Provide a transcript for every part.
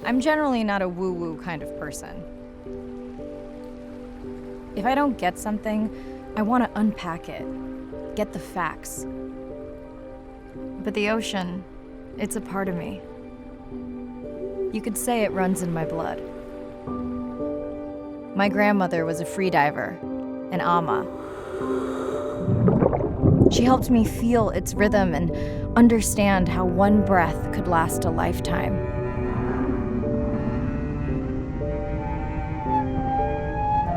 I'm generally not a woo-woo kind of person. If I don't get something, I want to unpack it, get the facts. But the ocean, it's a part of me. You could say it runs in my blood. My grandmother was a freediver, an ama. She helped me feel its rhythm and understand how one breath could last a lifetime.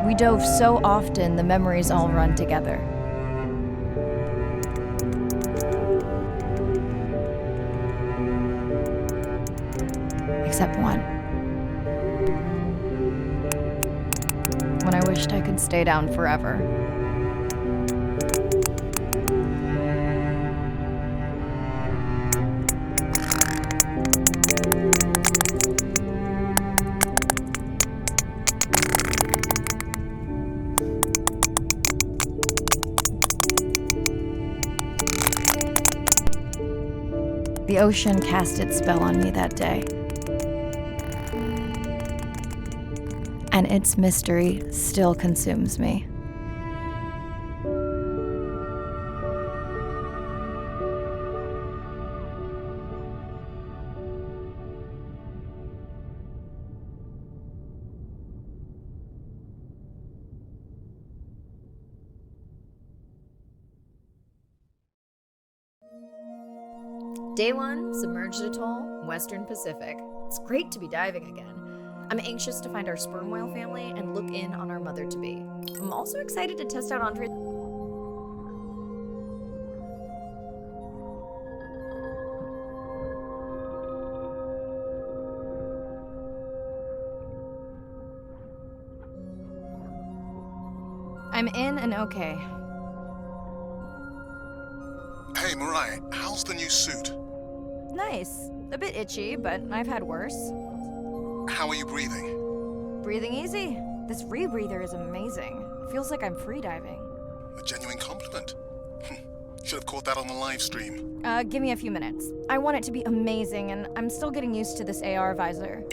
We dove so often, the memories all run together. Except one. When I wished I could stay down forever. The ocean cast its spell on me that day. And its mystery still consumes me. Day 1, submerged atoll, Western Pacific. It's great to be diving again. I'm anxious to find our sperm whale family and look in on our mother-to-be. I'm also excited to test out Andre. I'm in and okay. Hey, Mirай, how's the new suit? Nice. A bit itchy, but I've had worse. How are you breathing? Breathing easy. This rebreather is amazing. Feels like I'm freediving. A genuine compliment. Should have caught that on the live stream. Give me a few minutes. I want it to be amazing, and I'm still getting used to this AR visor.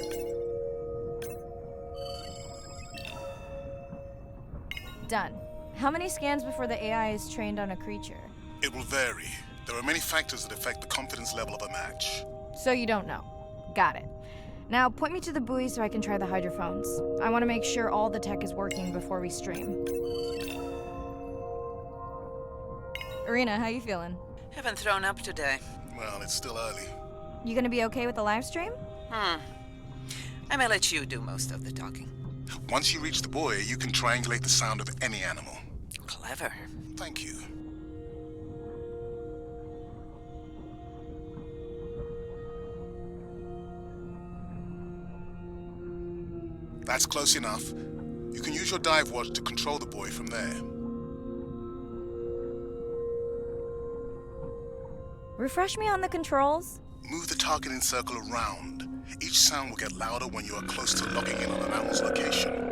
Done. How many scans before the AI is trained on a creature? It will vary. There are many factors that affect the confidence level of a match. So you don't know. Got it. Now point me to the buoy so I can try the hydrophones. I want to make sure all the tech is working before we stream. Irina, how you feeling? Haven't thrown up today. Well, it's still early. You gonna be okay with the live stream? I may let you do most of the talking. Once you reach the buoy, you can triangulate the sound of any animal. Clever. Thank you. That's close enough. You can use your dive watch to control the buoy from there. Refresh me on the controls. Move the targeting circle around. Each sound will get louder when you are close to locking in on an animal's location.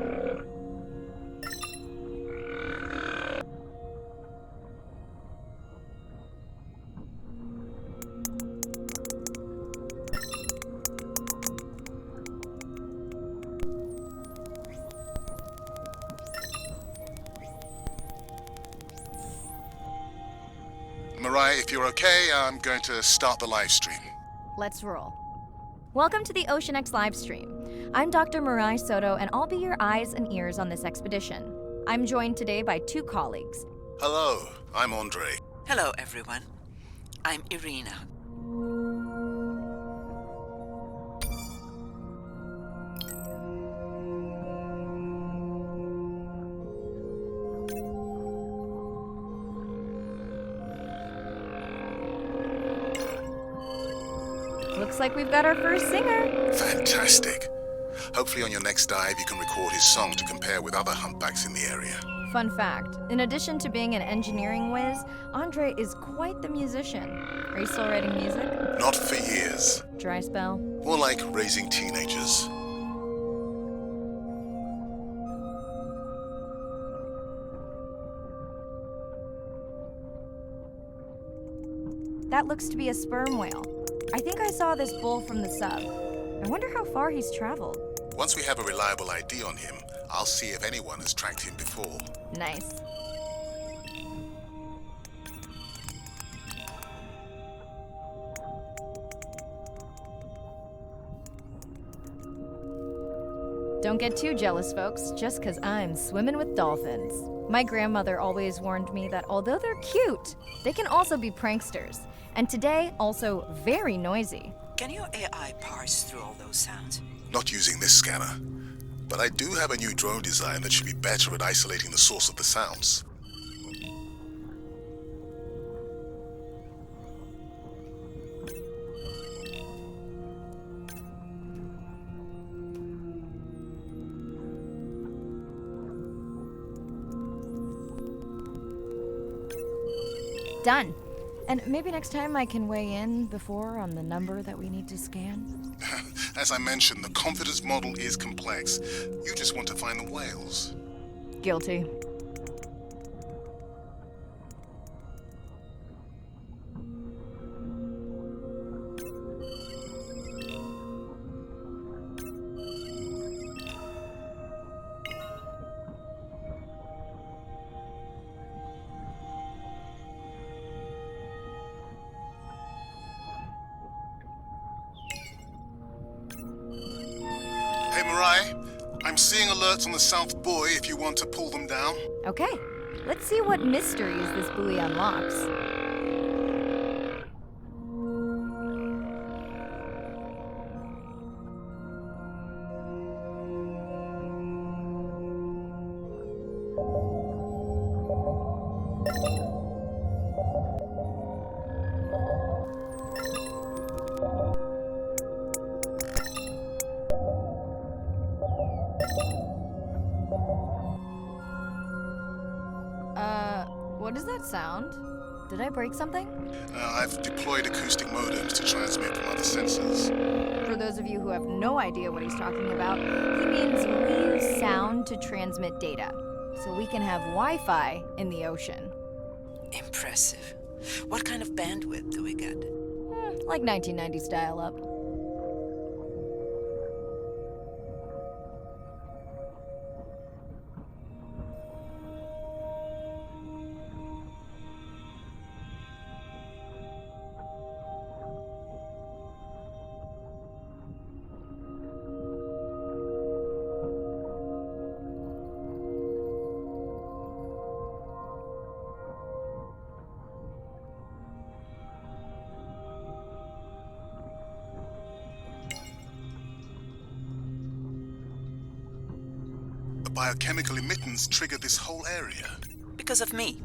Mirai, if you're okay, I'm going to start the live stream. Let's roll. Welcome to the OceanX live stream. I'm Dr. Mirai Soto, and I'll be your eyes and ears on this expedition. I'm joined today by two colleagues. Hello, I'm Andre. Hello, everyone. I'm Irina. Looks like we've got our first singer. Fantastic. Hopefully on your next dive you can record his song to compare with other humpbacks in the area. Fun fact, in addition to being an engineering whiz, Andre is quite the musician. Are you still writing music? Not for years. Dry spell? More like raising teenagers. That looks to be a sperm whale. I think I saw this bull from the sub. I wonder how far he's traveled. Once we have a reliable ID on him, I'll see if anyone has tracked him before. Nice. Don't get too jealous, folks, just 'cause I'm swimming with dolphins. My grandmother always warned me that although they're cute, they can also be pranksters. And today, also very noisy. Can your AI parse through all those sounds? Not using this scanner. But I do have a new drone design that should be better at isolating the source of the sounds. Done. And maybe next time I can weigh in before on the number that we need to scan. As I mentioned, the confidence model is complex. You just want to find the whales. Guilty. Hey, Mirai, I'm seeing alerts on the South Buoy if you want to pull them down. Okay, let's see what mysteries this buoy unlocks. What does that sound? Did I break something? I've deployed acoustic modems to transmit from other sensors. For those of you who have no idea what he's talking about, he means we use sound to transmit data, so we can have Wi-Fi in the ocean. Impressive. What kind of bandwidth do we get? Like 1990s dial-up. The biochemical emittance triggered this whole area. Because of me.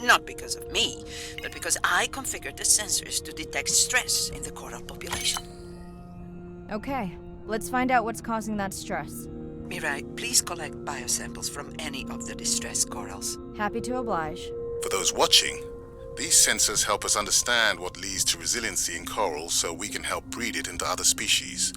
Not because of me, but because I configured the sensors to detect stress in the coral population. Okay, let's find out what's causing that stress. Mirai, please collect biosamples from any of the distressed corals. Happy to oblige. For those watching, these sensors help us understand what leads to resiliency in coral so we can help breed it into other species.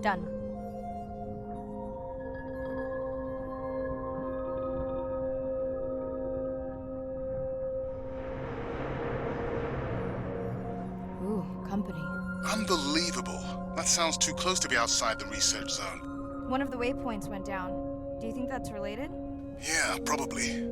Done. Ooh, company. Unbelievable. That sounds too close to be outside the research zone. One of the waypoints went down. Do you think that's related? Yeah, probably.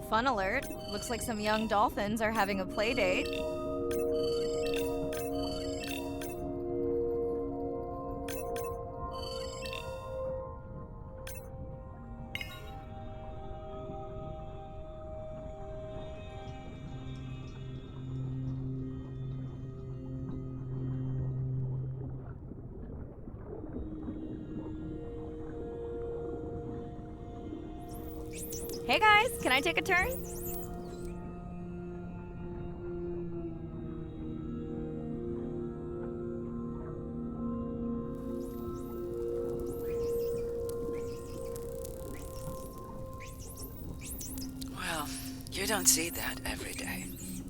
Fun alert. Looks like some young dolphins are having a play date. Hey guys, can I take a turn? Well, you don't see that every day.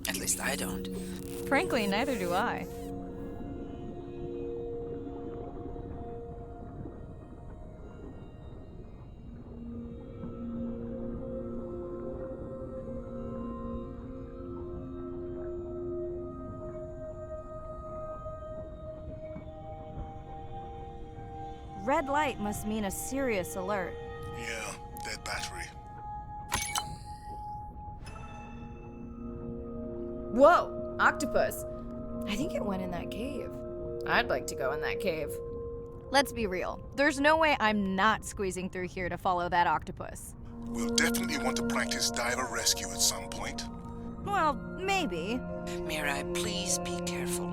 At least I don't. Frankly, neither do I. Red light must mean a serious alert. Yeah, dead battery. Whoa! Octopus! I think it went in that cave. I'd like to go in that cave. Let's be real. There's no way I'm not squeezing through here to follow that octopus. We'll definitely want to practice diver rescue at some point. Well, maybe. Mirai, please be careful.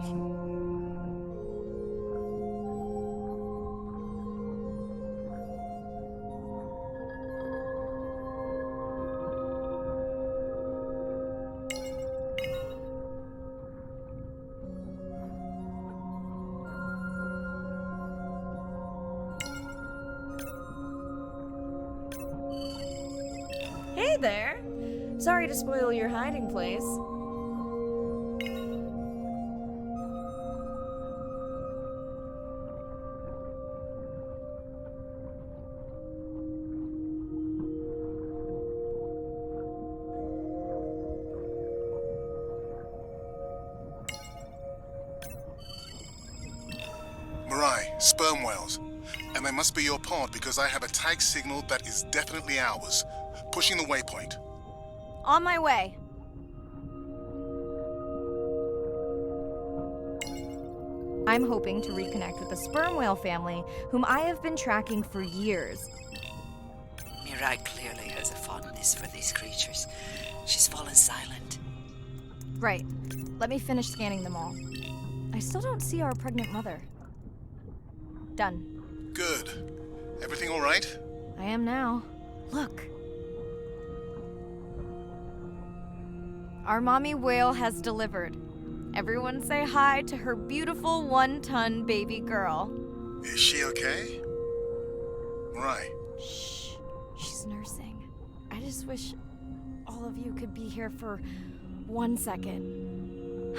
Hey there! Sorry to spoil your hiding place. Mirai, sperm whales. And they must be your pod because I have a tag signal that is definitely ours. Pushing the waypoint. On my way. I'm hoping to reconnect with the sperm whale family, whom I have been tracking for years. Mirai clearly has a fondness for these creatures. She's fallen silent. Right. Let me finish scanning them all. I still don't see our pregnant mother. Done. Good. Everything all right? I am now. Look. Our mommy whale has delivered. Everyone say hi to her beautiful 1-ton baby girl. Is she okay? Mirai. Shh. She's nursing. I just wish all of you could be here for 1 second.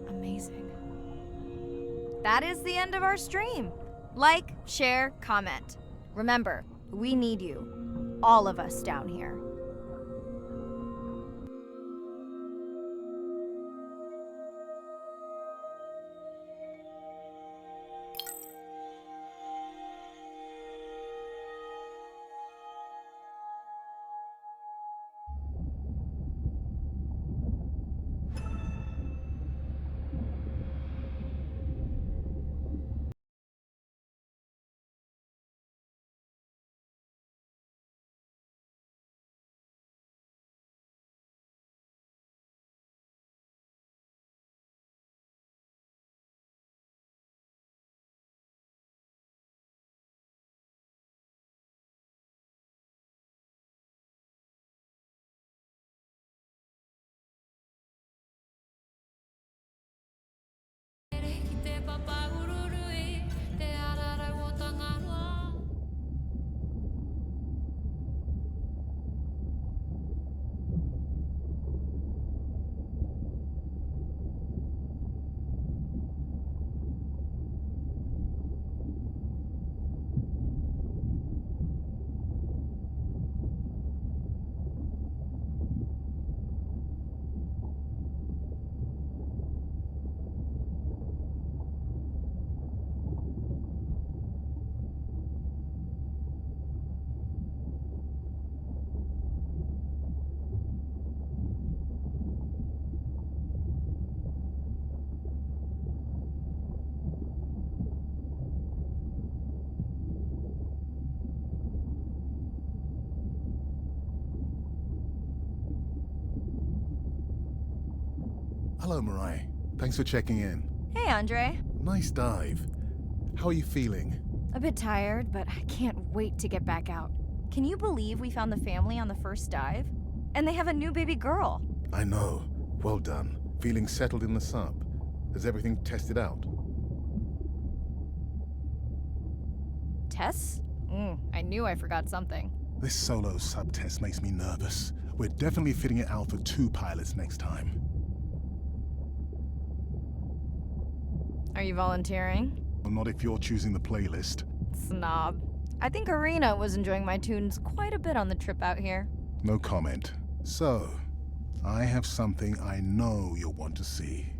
Amazing. That is the end of our stream. Like, share, comment. Remember, we need you. All of us down here. Hello, Mirai. Thanks for checking in. Hey, Andre. Nice dive. How are you feeling? A bit tired, but I can't wait to get back out. Can you believe we found the family on the first dive? And they have a new baby girl. I know. Well done. Feeling settled in the sub. Has everything tested out? Tests? I knew I forgot something. This solo sub test makes me nervous. We're definitely fitting it out for 2 pilots next time. Are you volunteering? Well, not if you're choosing the playlist. Snob. I think Arena was enjoying my tunes quite a bit on the trip out here. No comment. So, I have something I know you'll want to see.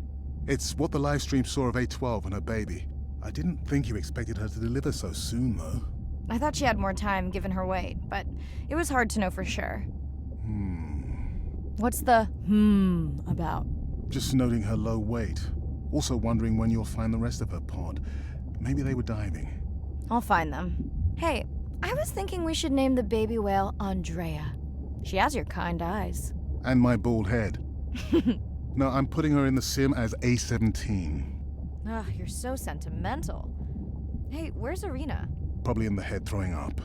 It's what the live stream saw of A12 and her baby. I didn't think you expected her to deliver so soon, though. I thought she had more time given her weight, but it was hard to know for sure. What's the about? Just noting her low weight. Also wondering when you'll find the rest of her pod. Maybe they were diving. I'll find them. Hey, I was thinking we should name the baby whale Andrea. She has your kind eyes. And my bald head. No, I'm putting her in the sim as A17. Ugh, you're so sentimental. Hey, where's Arena? Probably in the head throwing up.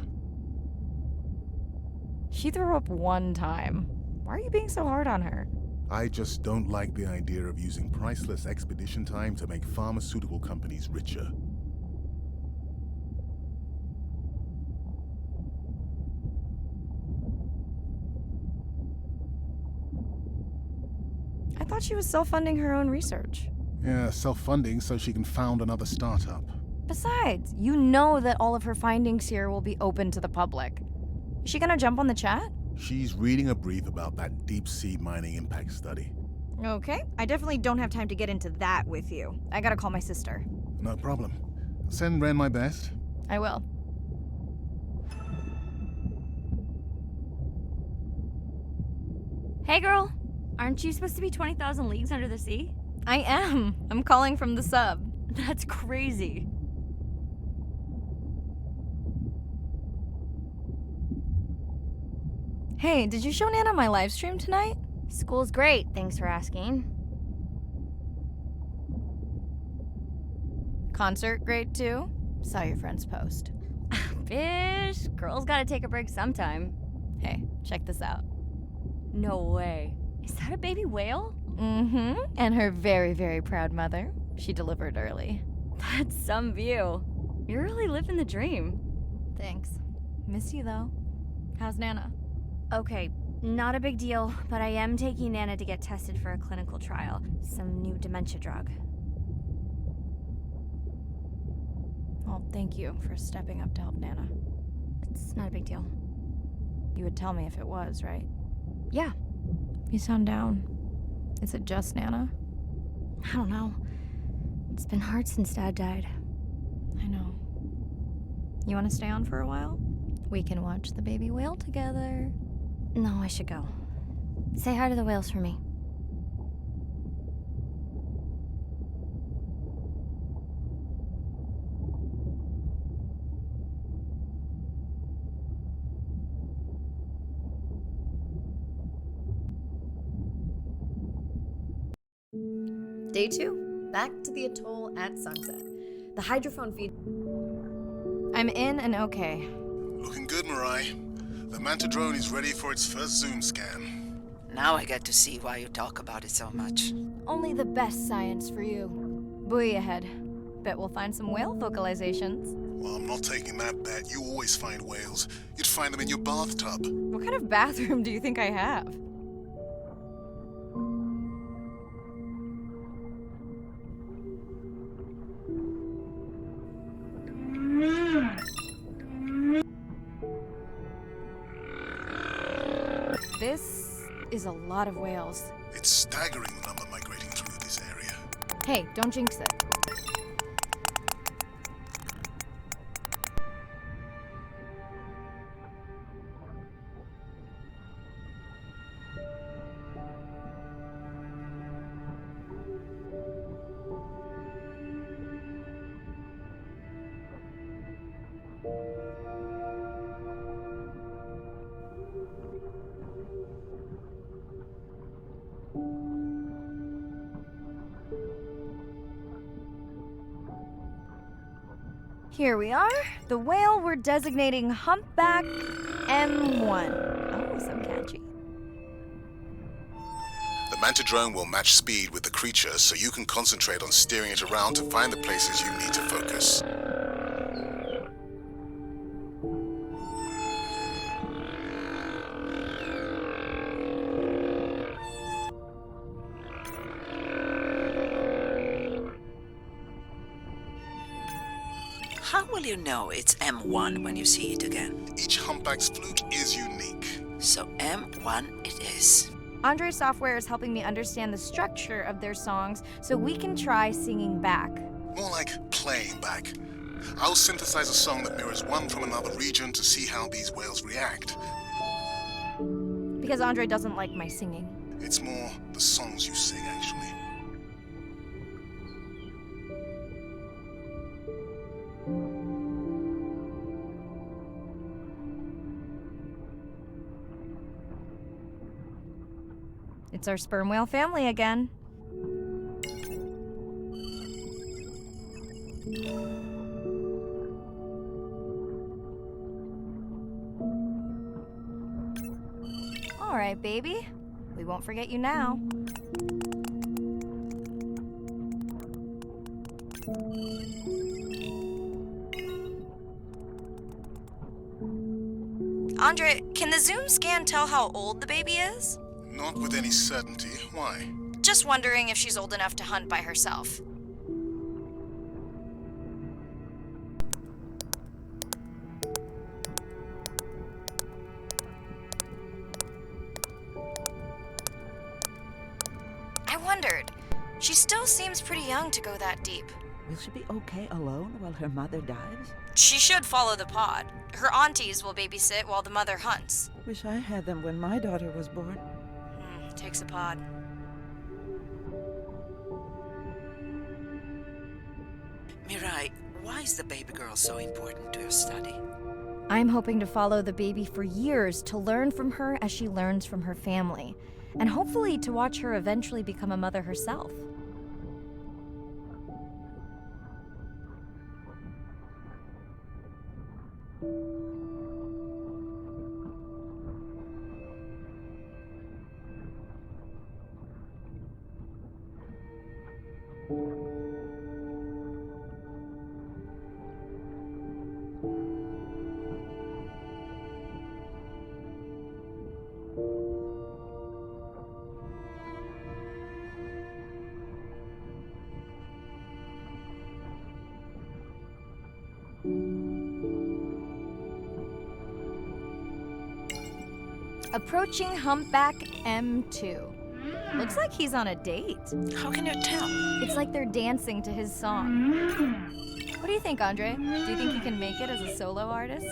She threw up one time. Why are you being so hard on her? I just don't like the idea of using priceless expedition time to make pharmaceutical companies richer. I thought she was self-funding her own research. Yeah, self-funding so she can found another startup. Besides, you know that all of her findings here will be open to the public. Is she gonna jump on the chat? She's reading a brief about that deep-sea mining impact study. Okay, I definitely don't have time to get into that with you. I gotta call my sister. No problem. Send Ren my best. I will. Hey girl, aren't you supposed to be 20,000 leagues under the sea? I am. I'm calling from the sub. That's crazy. Hey, did you show Nana my live stream tonight? School's great, thanks for asking. Concert great too? Saw your friend's post. Bish, girls gotta take a break sometime. Hey, check this out. No way. Is that a baby whale? Mm-hmm. And her very, very proud mother. She delivered early. That's some view. You're really living the dream. Thanks. Miss you though. How's Nana? Okay, not a big deal, but I am taking Nana to get tested for a clinical trial. Some new dementia drug. Well, thank you for stepping up to help Nana. It's not a big deal. You would tell me if it was, right? Yeah. You sound down. Is it just Nana? I don't know. It's been hard since Dad died. I know. You want to stay on for a while? We can watch the baby whale together. No, I should go. Say hi to the whales for me. Day 2. Back to the atoll at sunset. The hydrophone feed. I'm in and okay. Looking good, Mirai. The Manta drone is ready for its first zoom scan. Now I get to see why you talk about it so much. Only the best science for you. Buoy ahead. Bet we'll find some whale vocalizations. Well, I'm not taking that bet. You always find whales. You'd find them in your bathtub. What kind of bathroom do you think I have? This is a lot of whales. It's staggering the number migrating through this area. Hey, don't jinx it. Here we are. The whale we're designating humpback M1. Oh, so catchy. The manta drone will match speed with the creature so you can concentrate on steering it around to find the places you need to focus. How will you know it's M1 when you see it again? Each humpback's flute is unique. So M1 it is. Andre's software is helping me understand the structure of their songs so we can try singing back. More like playing back. I'll synthesize a song that mirrors one from another region to see how these whales react. Because Andre doesn't like my singing. It's more the songs you sing, actually. It's our sperm whale family again. All right, baby. We won't forget you now. Andre, can the zoom scan tell how old the baby is? Not with any certainty. Why? Just wondering if she's old enough to hunt by herself. I wondered. She still seems pretty young to go that deep. Will she be okay alone while her mother dies? She should follow the pod. Her aunties will babysit while the mother hunts. Wish I had them when my daughter was born. Takes a pod. Mirai, why is the baby girl so important to your study? I'm hoping to follow the baby for years to learn from her as she learns from her family, and hopefully to watch her eventually become a mother herself. Approaching humpback M2. Looks like he's on a date. How can you tell? It's like they're dancing to his song. What do you think, Andre? Do you think he can make it as a solo artist?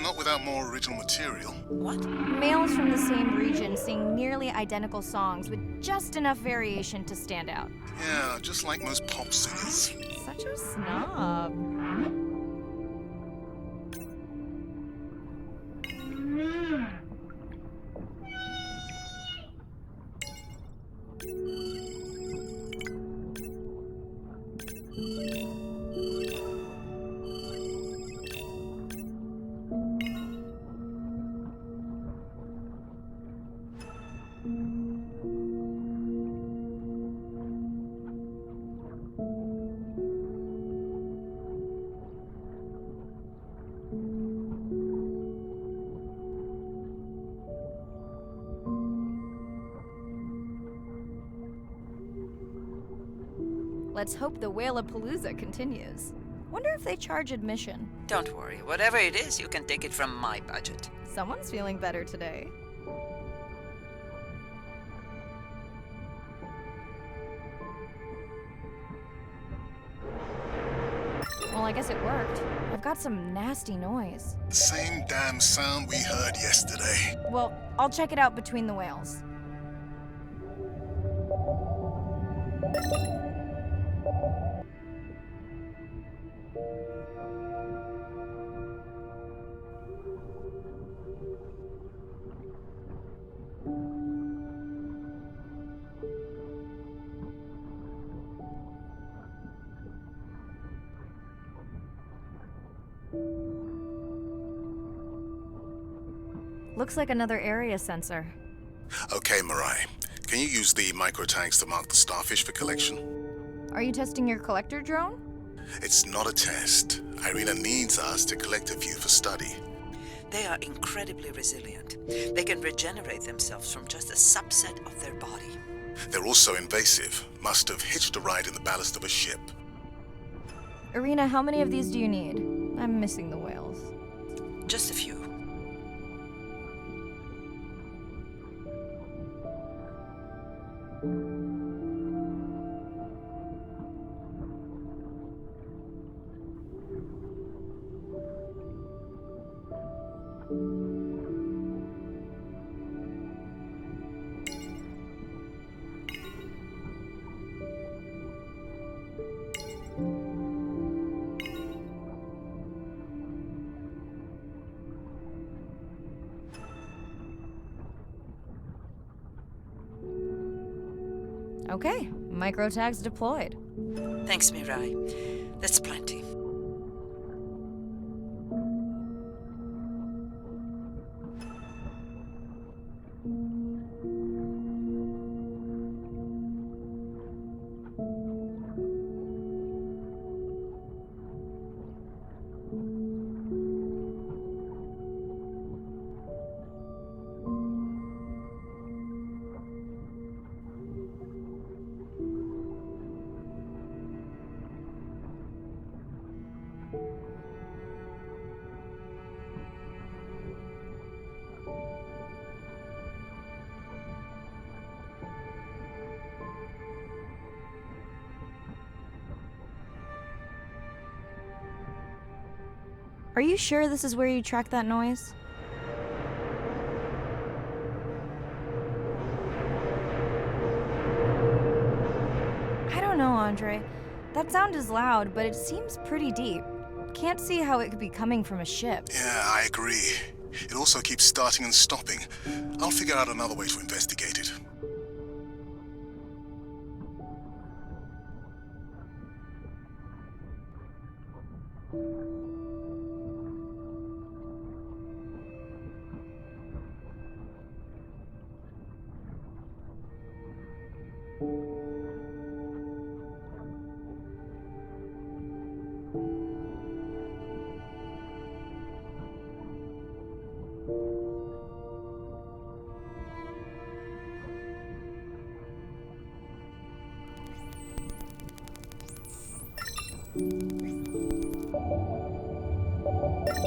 Not without more original material. What? Males from the same region sing nearly identical songs with just enough variation to stand out. Yeah, just like most pop singers. Such a snob. Let's hope the Whalapalooza continues. Wonder if they charge admission. Don't worry. Whatever it is, you can take it from my budget. Someone's feeling better today. Well, I guess it worked. I've got some nasty noise. Same damn sound we heard yesterday. Well, I'll check it out between the whales. Looks like another area sensor. Okay, Mirai. Can you use the micro-tags to mark the starfish for collection? Are you testing your collector drone? It's not a test. Irina needs us to collect a few for study. They are incredibly resilient. They can regenerate themselves from just a subset of their body. They're also invasive. Must have hitched a ride in the ballast of a ship. Irina, how many of these do you need? I'm missing the whales. Just a few. Okay, micro tags deployed. Thanks, Mirai. That's plenty. Are you sure this is where you track that noise? I don't know, Andre. That sound is loud, but it seems pretty deep. Can't see how it could be coming from a ship. Yeah, I agree. It also keeps starting and stopping. I'll figure out another way to investigate it.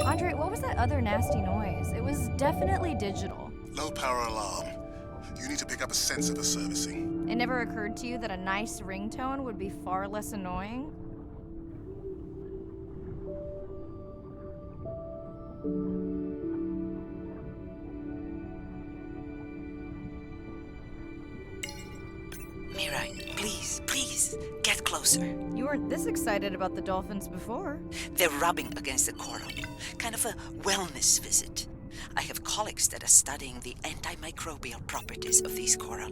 Andre, what was that other nasty noise? It was definitely digital. Low power alarm. You need to pick up a sensor for servicing. It never occurred to you that a nice ringtone would be far less annoying? Mirai, please, get closer. You weren't this excited about the dolphins before. They're rubbing against the coral. Kind of a wellness visit. I have colleagues that are studying the antimicrobial properties of these coral.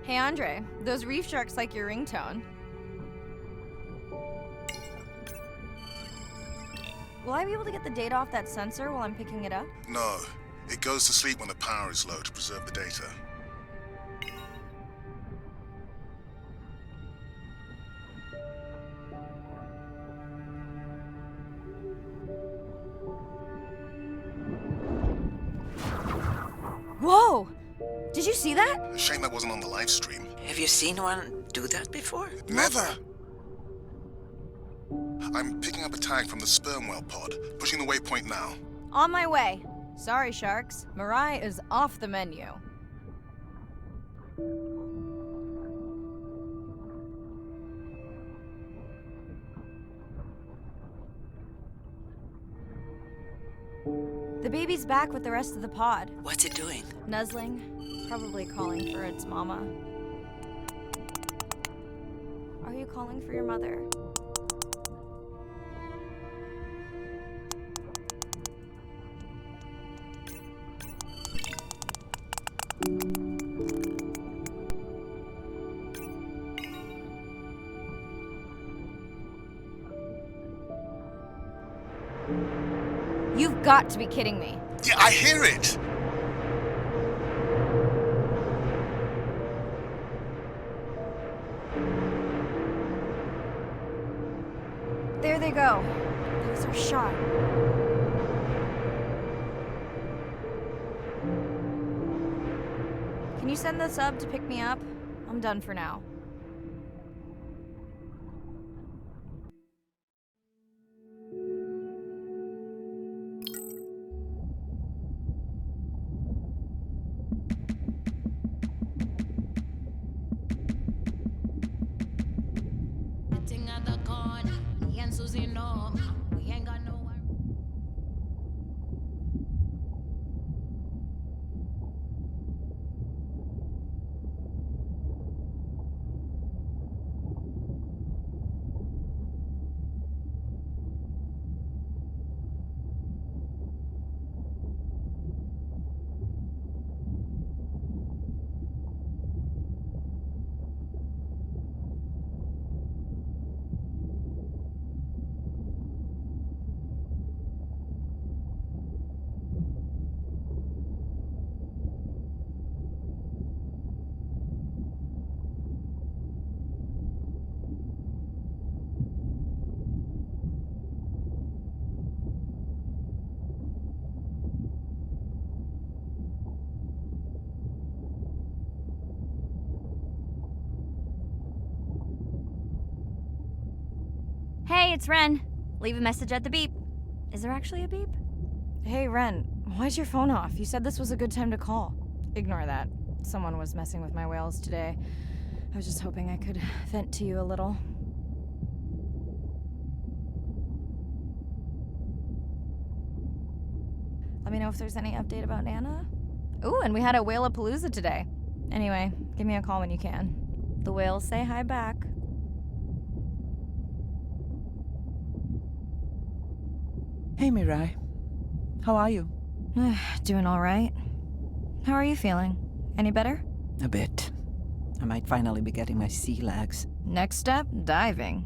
Hey Andre, those reef sharks like your ringtone. Will I be able to get the data off that sensor while I'm picking it up? No. It goes to sleep when the power is low to preserve the data. Whoa! Did you see that? A shame that wasn't on the live stream. Have you seen one do that before? Never! I'm picking up a tag from the sperm whale pod, pushing the waypoint now. On my way. Sorry, sharks. Mirai is off the menu. The baby's back with the rest of the pod. What's it doing? Nuzzling, probably calling for its mama. Are you calling for your mother? You've got to be kidding me. Yeah, I hear it! There they go. There's our shot. Can you send the sub to pick me up? I'm done for now. Hey, it's Ren. Leave a message at the beep. Is there actually a beep? Hey, Ren, why's your phone off? You said this was a good time to call. Ignore that. Someone was messing with my whales today. I was just hoping I could vent to you a little. Let me know if there's any update about Nana. Ooh, and we had a whale-a-palooza today. Anyway, give me a call when you can. The whales say hi back. Hey, Mirai. How are you? Doing all right. How are you feeling? Any better? A bit. I might finally be getting my sea legs. Next step, diving.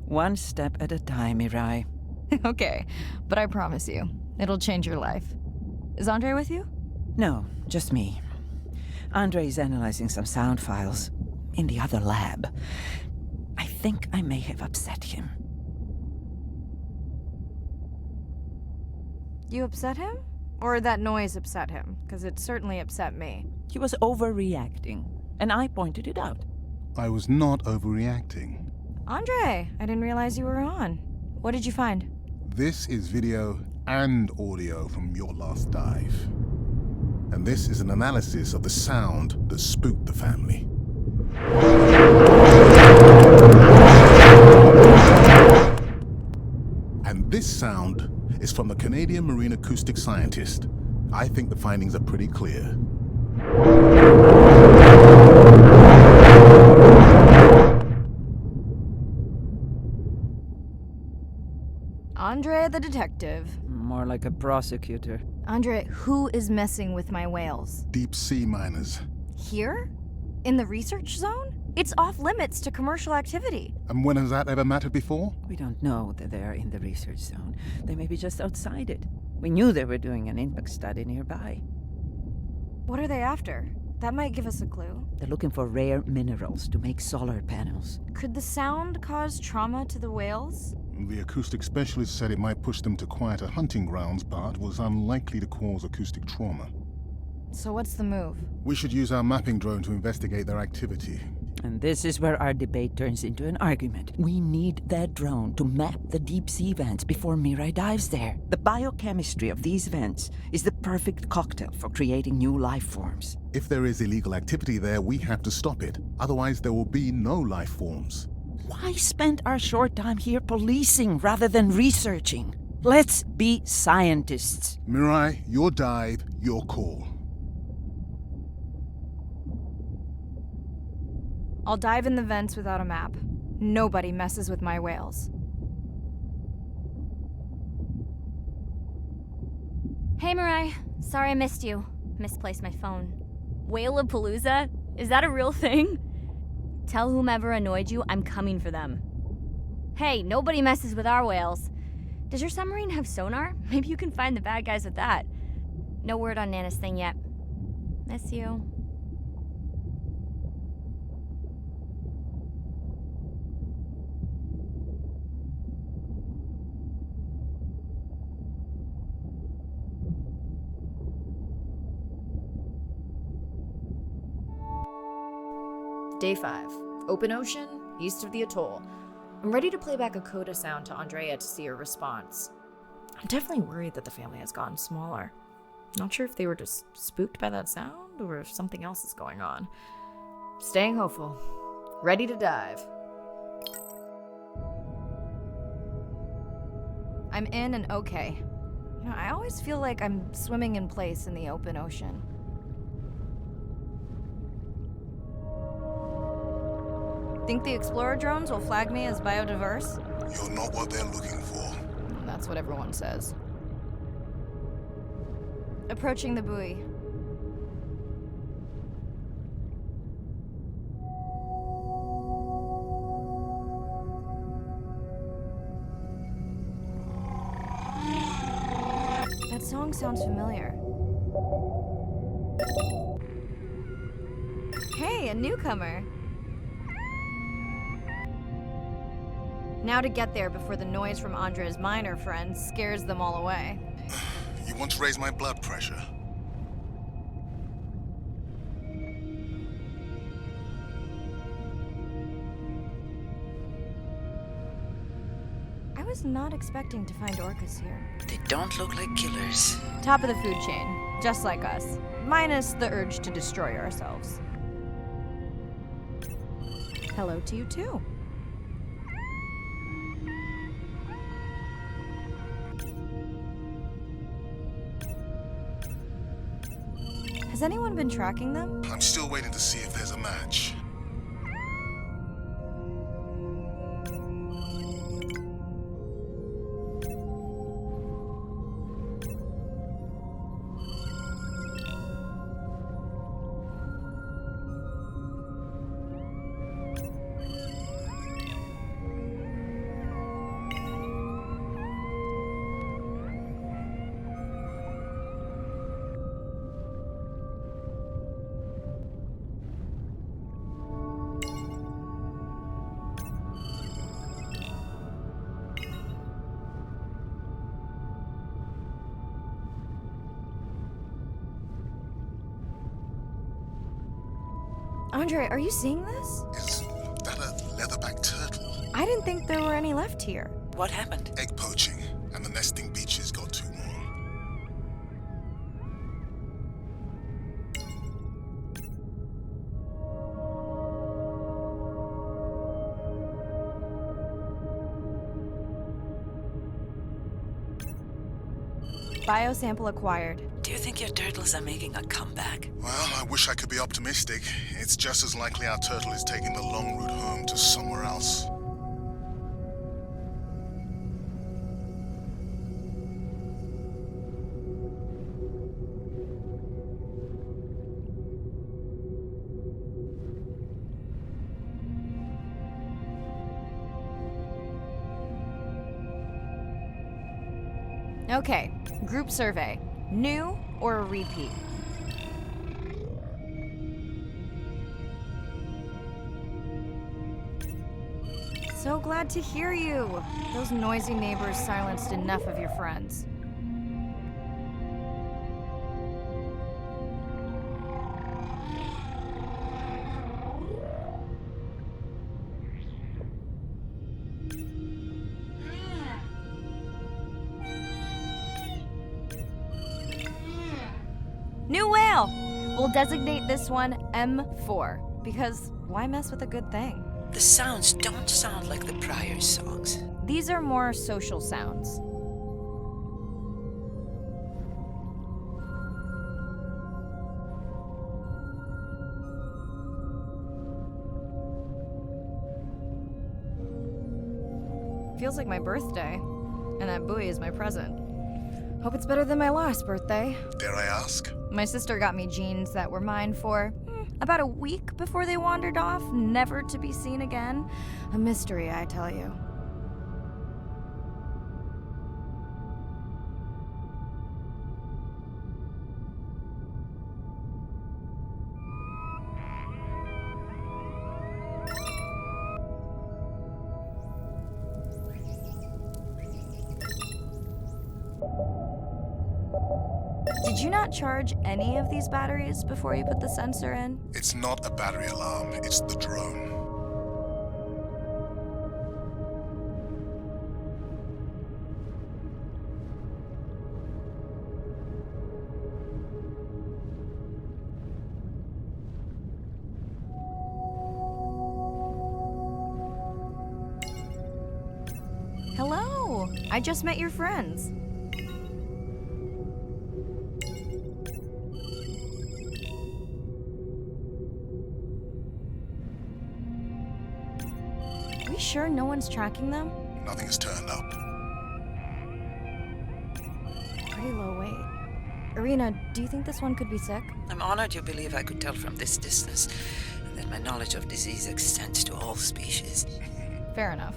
One step at a time, Mirai. Okay, but I promise you, it'll change your life. Is Andre with you? No, just me. Andre is analyzing some sound files in the other lab. I think I may have upset him. You upset him? Or that noise upset him? Because it certainly upset me. He was overreacting, and I pointed it out. I was not overreacting. Andre, I didn't realize you were on. What did you find? This is video and audio from your last dive. And this is an analysis of the sound that spooked the family. And this sound is from the Canadian marine acoustic scientist. I think the findings are pretty clear. Andre the detective. More like a prosecutor. Andre, who is messing with my whales? Deep sea miners. Here? In the research zone? It's off limits to commercial activity. And when has that ever mattered before? We don't know that they are in the research zone. They may be just outside it. We knew they were doing an impact study nearby. What are they after? That might give us a clue. They're looking for rare minerals to make solar panels. Could the sound cause trauma to the whales? The acoustic specialist said it might push them to quieter hunting grounds, but was unlikely to cause acoustic trauma. So what's the move? We should use our mapping drone to investigate their activity. And this is where our debate turns into an argument. We need that drone to map the deep sea vents before Mirai dives there. The biochemistry of these vents is the perfect cocktail for creating new life forms. If there is illegal activity there, we have to stop it. Otherwise, there will be no life forms. Why spend our short time here policing rather than researching? Let's be scientists. Mirai, your dive, your call. I'll dive in the vents without a map. Nobody messes with my whales. Hey, Mirai. Sorry I missed you. Misplaced my phone. Whale-a-palooza? Is that a real thing? Tell whomever annoyed you I'm coming for them. Hey, nobody messes with our whales. Does your submarine have sonar? Maybe you can find the bad guys with that. No word on Nana's thing yet. Miss you. Day 5. Open ocean, east of the atoll. I'm ready to play back a coda sound to Andrea to see her response. I'm definitely worried that the family has gotten smaller. Not sure if they were just spooked by that sound or if something else is going on. Staying hopeful. Ready to dive. I'm in and okay. I always feel like I'm swimming in place in the open ocean. Think the Explorer drones will flag me as biodiverse? You're not what they're looking for. That's what everyone says. Approaching the buoy. That song sounds familiar. Hey, a newcomer. Now to get there before the noise from Andre's minor friends scares them all away. You want to raise my blood pressure? I was not expecting to find orcas here. They don't look like killers. Top of the food chain, just like us. Minus the urge to destroy ourselves. Hello to you too. Has anyone been tracking them? I'm still waiting to see if there's a match. Andre, are you seeing this? Is that a leatherback turtle? I didn't think there were any left here. What happened? Egg poaching, and the nesting beaches got 2 more. Biosample acquired. Do you think your turtles are making a comeback? Well, I wish I could be optimistic. It's just as likely our turtle is taking the long route home to somewhere else. Okay, group survey. New or a repeat? So glad to hear you. Those noisy neighbors silenced enough of your friends. New whale! We'll designate this one M4, because why mess with a good thing? The sounds don't sound like the prior songs. These are more social sounds. Feels like my birthday. And that buoy is my present. Hope it's better than my last birthday. Dare I ask? My sister got me jeans that were mine for about a week before they wandered off, never to be seen again. A mystery, I tell you. Did you not charge any of these batteries before you put the sensor in? It's not a battery alarm, it's the drone. Hello! I just met your friends. Are you sure no one's tracking them? Nothing has turned up. Pretty low weight. Irina, do you think this one could be sick? I'm honored you believe I could tell from this distance that my knowledge of disease extends to all species. Fair enough.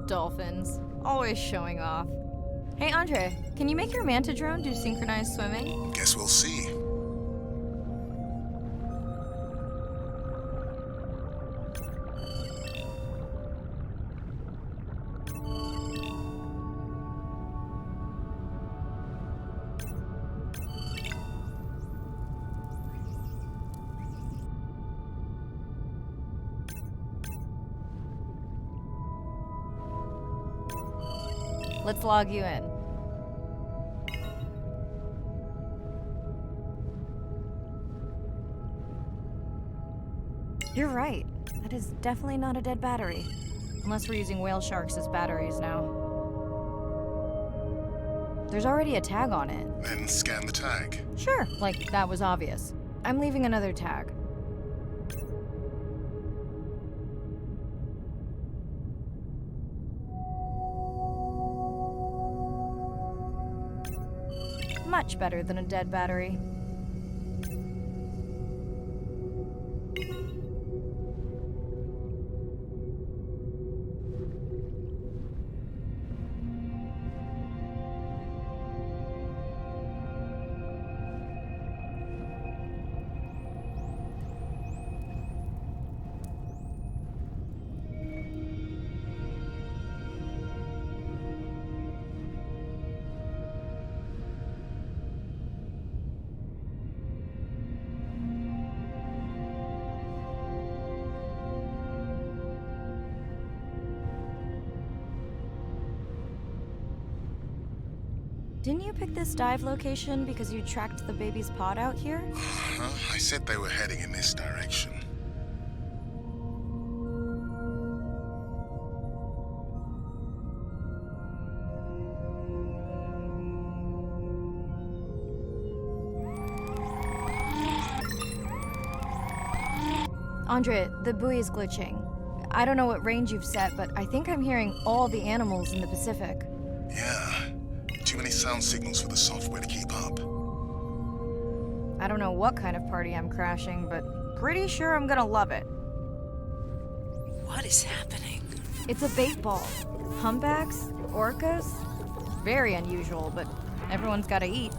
Dolphins. Always showing off. Hey, Andre, can you make your manta drone do synchronized swimming? Guess we'll see. Let's log you in. You're right. That is definitely not a dead battery. Unless we're using whale sharks as batteries now. There's already a tag on it. Then scan the tag. Sure, like that was obvious. I'm leaving another tag. Much better than a dead battery. Didn't you pick this dive location because you tracked the baby's pod out here? I said they were heading in this direction. Andre, the buoy is glitching. I don't know what range you've set, but I think I'm hearing all the animals in the Pacific. Yeah. Too many sound signals for the software to keep up. I don't know what kind of party I'm crashing, but pretty sure I'm gonna love it. What is happening? It's a bait ball. Humpbacks? Orcas? Very unusual, but everyone's gotta eat.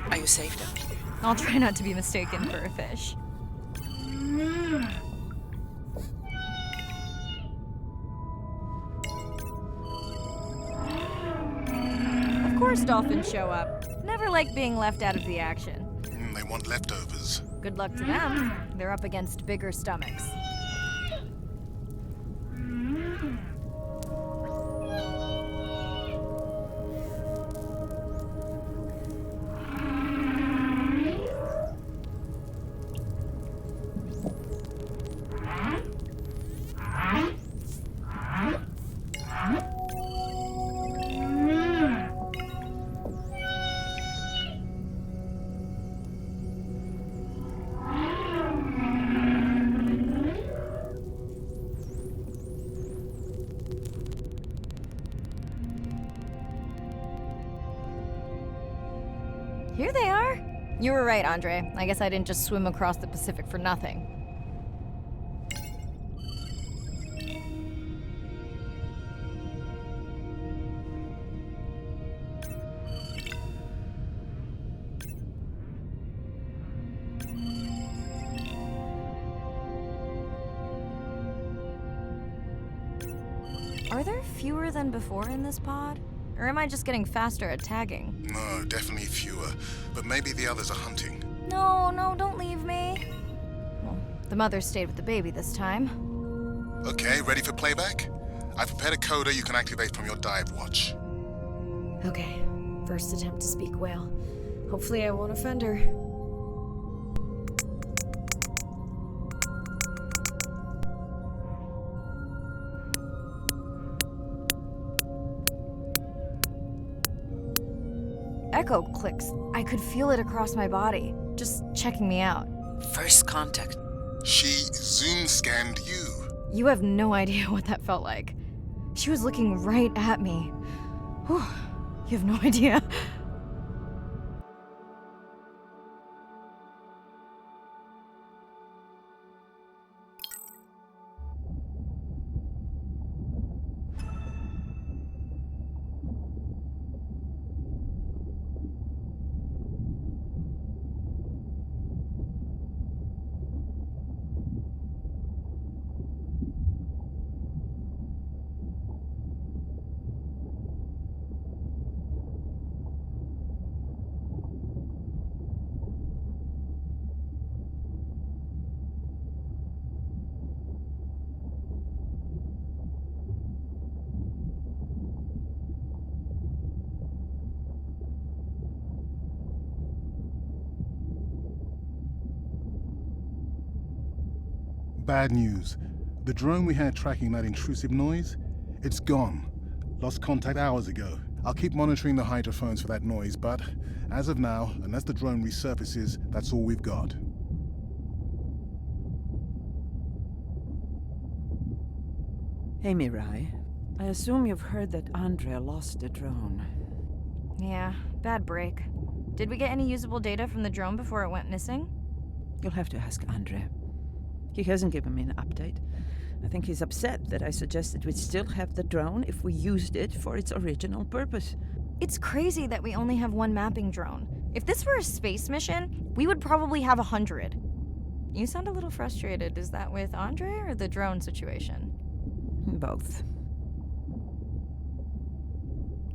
Are you safe down here? I'll try not to be mistaken for a fish. Of course dolphins show up. Never like being left out of the action. They want leftovers. Good luck to them. They're up against bigger stomachs. Here they are. You were right, Andre. I guess I didn't just swim across the Pacific for nothing. Are there fewer than before in this pod? Or am I just getting faster at tagging? No, definitely fewer. But maybe the others are hunting. No, don't leave me. Well, the mother stayed with the baby this time. Okay, ready for playback? I've prepared a coder you can activate from your dive watch. Okay, first attempt to speak whale. Hopefully I won't offend her. Echo clicks. I could feel it across my body, just checking me out. First contact. She zoom scanned you. You have no idea what that felt like. She was looking right at me. Whew, you have no idea. Bad news. The drone we had tracking that intrusive noise, it's gone. Lost contact hours ago. I'll keep monitoring the hydrophones for that noise, but as of now, unless the drone resurfaces, that's all we've got. Hey, Mirai. I assume you've heard that Andrea lost the drone. Yeah, bad break. Did we get any usable data from the drone before it went missing? You'll have to ask Andrea. He hasn't given me an update. I think he's upset that I suggested we'd still have the drone if we used it for its original purpose. It's crazy that we only have one mapping drone. If this were a space mission, we would probably have 100. You sound a little frustrated. Is that with Andre or the drone situation? Both.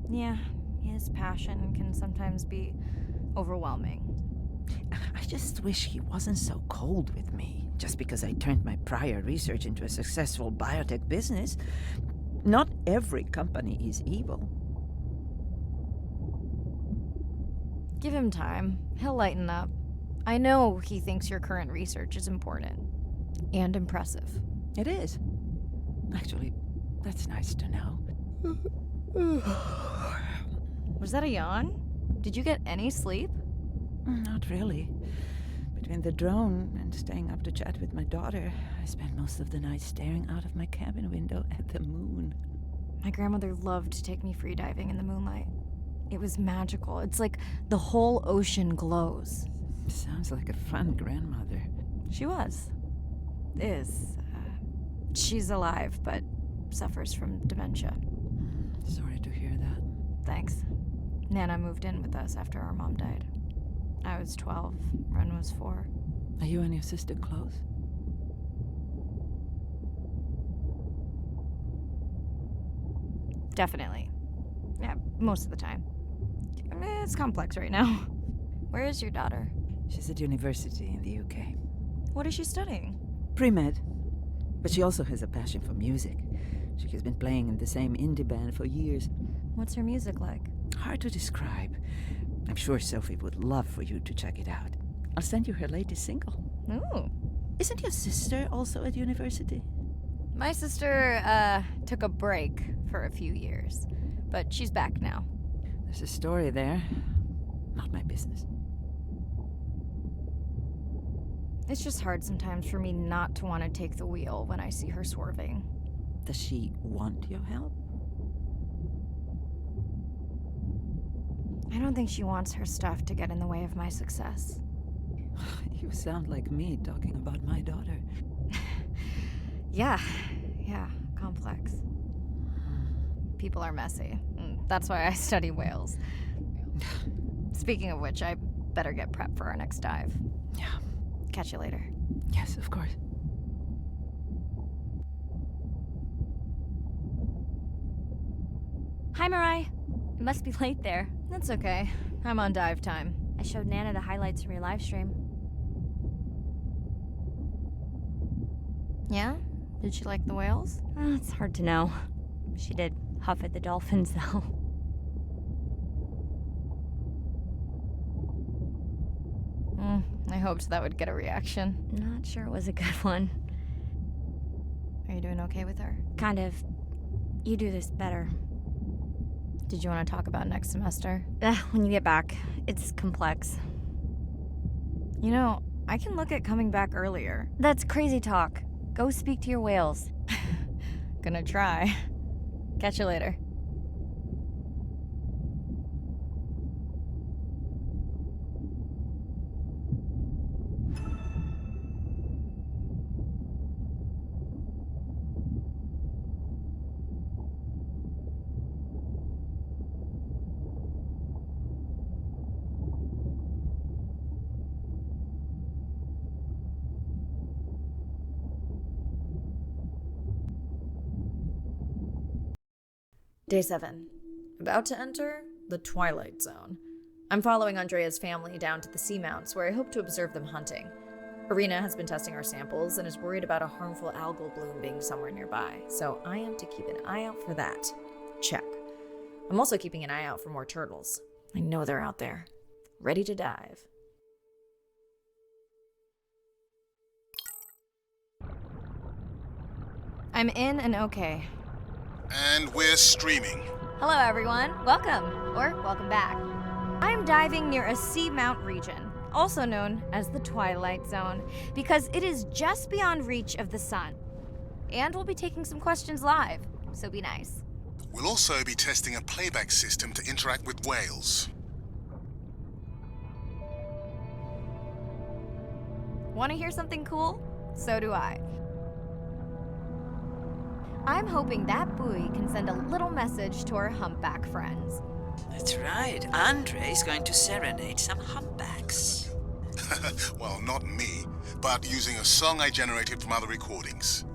Yeah, his passion can sometimes be overwhelming. I just wish he wasn't so cold with me, just because I turned my prior research into a successful biotech business. Not every company is evil. Give him time. He'll lighten up. I know he thinks your current research is important. And impressive. It is. Actually, that's nice to know. Was that a yawn? Did you get any sleep? Not really. Between the drone and staying up to chat with my daughter, I spent most of the night staring out of my cabin window at the moon. My grandmother loved to take me freediving in the moonlight. It was magical. It's like the whole ocean glows. Sounds like a fun grandmother. She was. Is. She's alive, but suffers from dementia. Sorry to hear that. Thanks. Nana moved in with us after our mom died. I was 12, Ren was 4. Are you and your sister close? Definitely. Yeah, most of the time. It's complex right now. Where is your daughter? She's at university in the UK. What is she studying? Pre-med. But she also has a passion for music. She has been playing in the same indie band for years. What's her music like? Hard to describe. I'm sure Sophie would love for you to check it out. I'll send you her latest single. Ooh. Isn't your sister also at university? My sister, took a break for a few years, but she's back now. There's a story there. Not my business. It's just hard sometimes for me not to want to take the wheel when I see her swerving. Does she want your help? I don't think she wants her stuff to get in the way of my success. You sound like me talking about my daughter. Yeah, complex. People are messy. That's why I study whales. Speaking of which, I better get prepped for our next dive. Yeah. Catch you later. Yes, of course. Hi, Mirai. It must be late there. That's okay. I'm on dive time. I showed Nana the highlights from your live stream. Yeah? Did she like the whales? It's hard to know. She did huff at the dolphins, though. I hoped that would get a reaction. Not sure it was a good one. Are you doing okay with her? Kind of. You do this better. Did you want to talk about next semester? When you get back. It's complex. You know, I can look at coming back earlier. That's crazy talk. Go speak to your whales. Gonna try. Catch you later. Day 7. About to enter the Twilight Zone. I'm following Andrea's family down to the seamounts where I hope to observe them hunting. Irina has been testing our samples and is worried about a harmful algal bloom being somewhere nearby, so I am to keep an eye out for that. Check. I'm also keeping an eye out for more turtles. I know they're out there, ready to dive. I'm in and okay. And we're streaming. Hello, everyone. Welcome, or welcome back. I'm diving near a seamount region, also known as the Twilight Zone, because it is just beyond reach of the sun. And we'll be taking some questions live, so be nice. We'll also be testing a playback system to interact with whales. Want to hear something cool? So do I. I'm hoping that buoy can send a little message to our humpback friends. That's right. Andre is going to serenade some humpbacks. Well, not me, but using a song I generated from other recordings.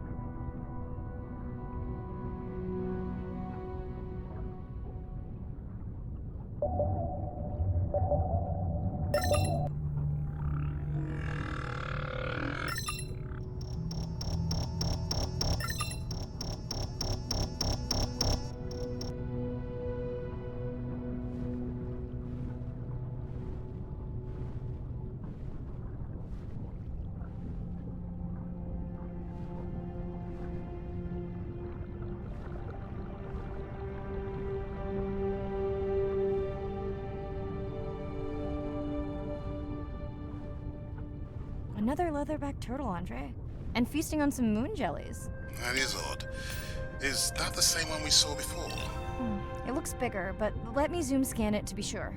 Another leatherback turtle, Andre. And feasting on some moon jellies. That is odd. Is that the same one we saw before? It looks bigger, but let me zoom scan it to be sure.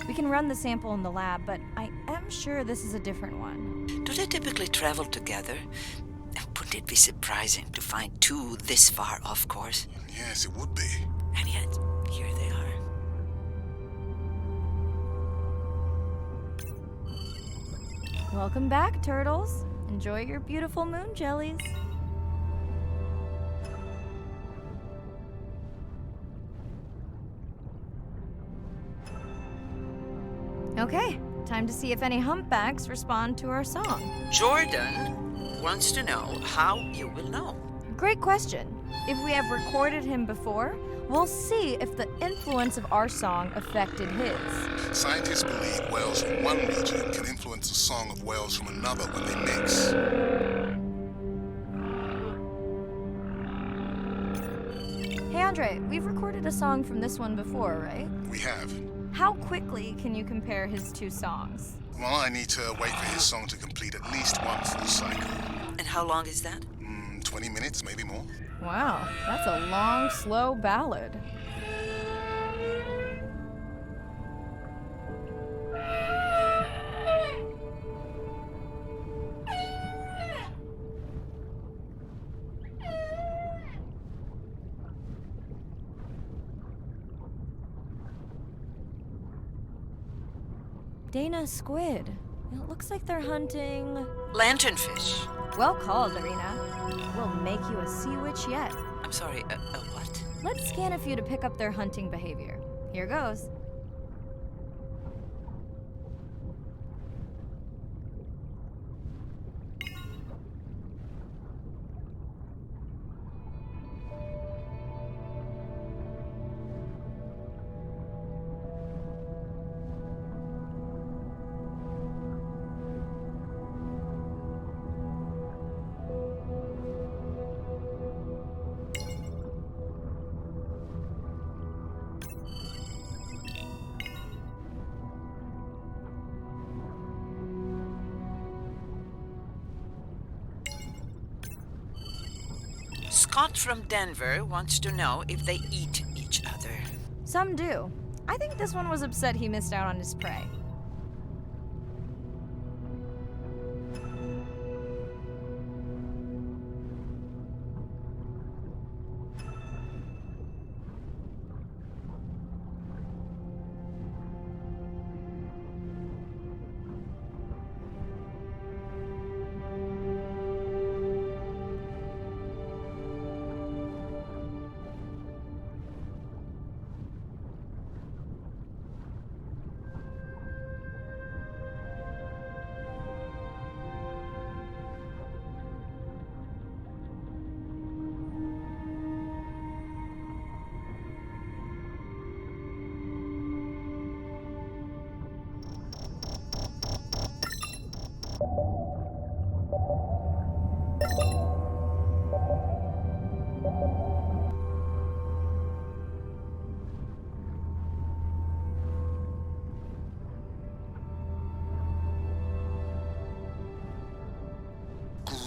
We can run the sample in the lab, but I am sure this is a different one. Do they typically travel together? Wouldn't it be surprising to find two this far off course? Yes, it would be. And yet, here they are. Welcome back, turtles. Enjoy your beautiful moon jellies. Okay, time to see if any humpbacks respond to our song. Jordan wants to know how you will know. Great question. If we have recorded him before, we'll see if the influence of our song affected his. Scientists believe whales from one region can influence the song of whales from another when they mix. Hey Andre, we've recorded a song from this one before, right? We have. How quickly can you compare his two songs? Well, I need to wait for his song to complete at least one full cycle. And how long is that? 20 minutes, maybe more. Wow, that's a long, slow ballad. Dana squid. It looks like they're hunting... Lanternfish. Well called, Arena. We'll make you a sea witch yet. I'm sorry, what? Let's scan a few to pick up their hunting behavior. Here goes. Scott from Denver wants to know if they eat each other. Some do. I think this one was upset he missed out on his prey.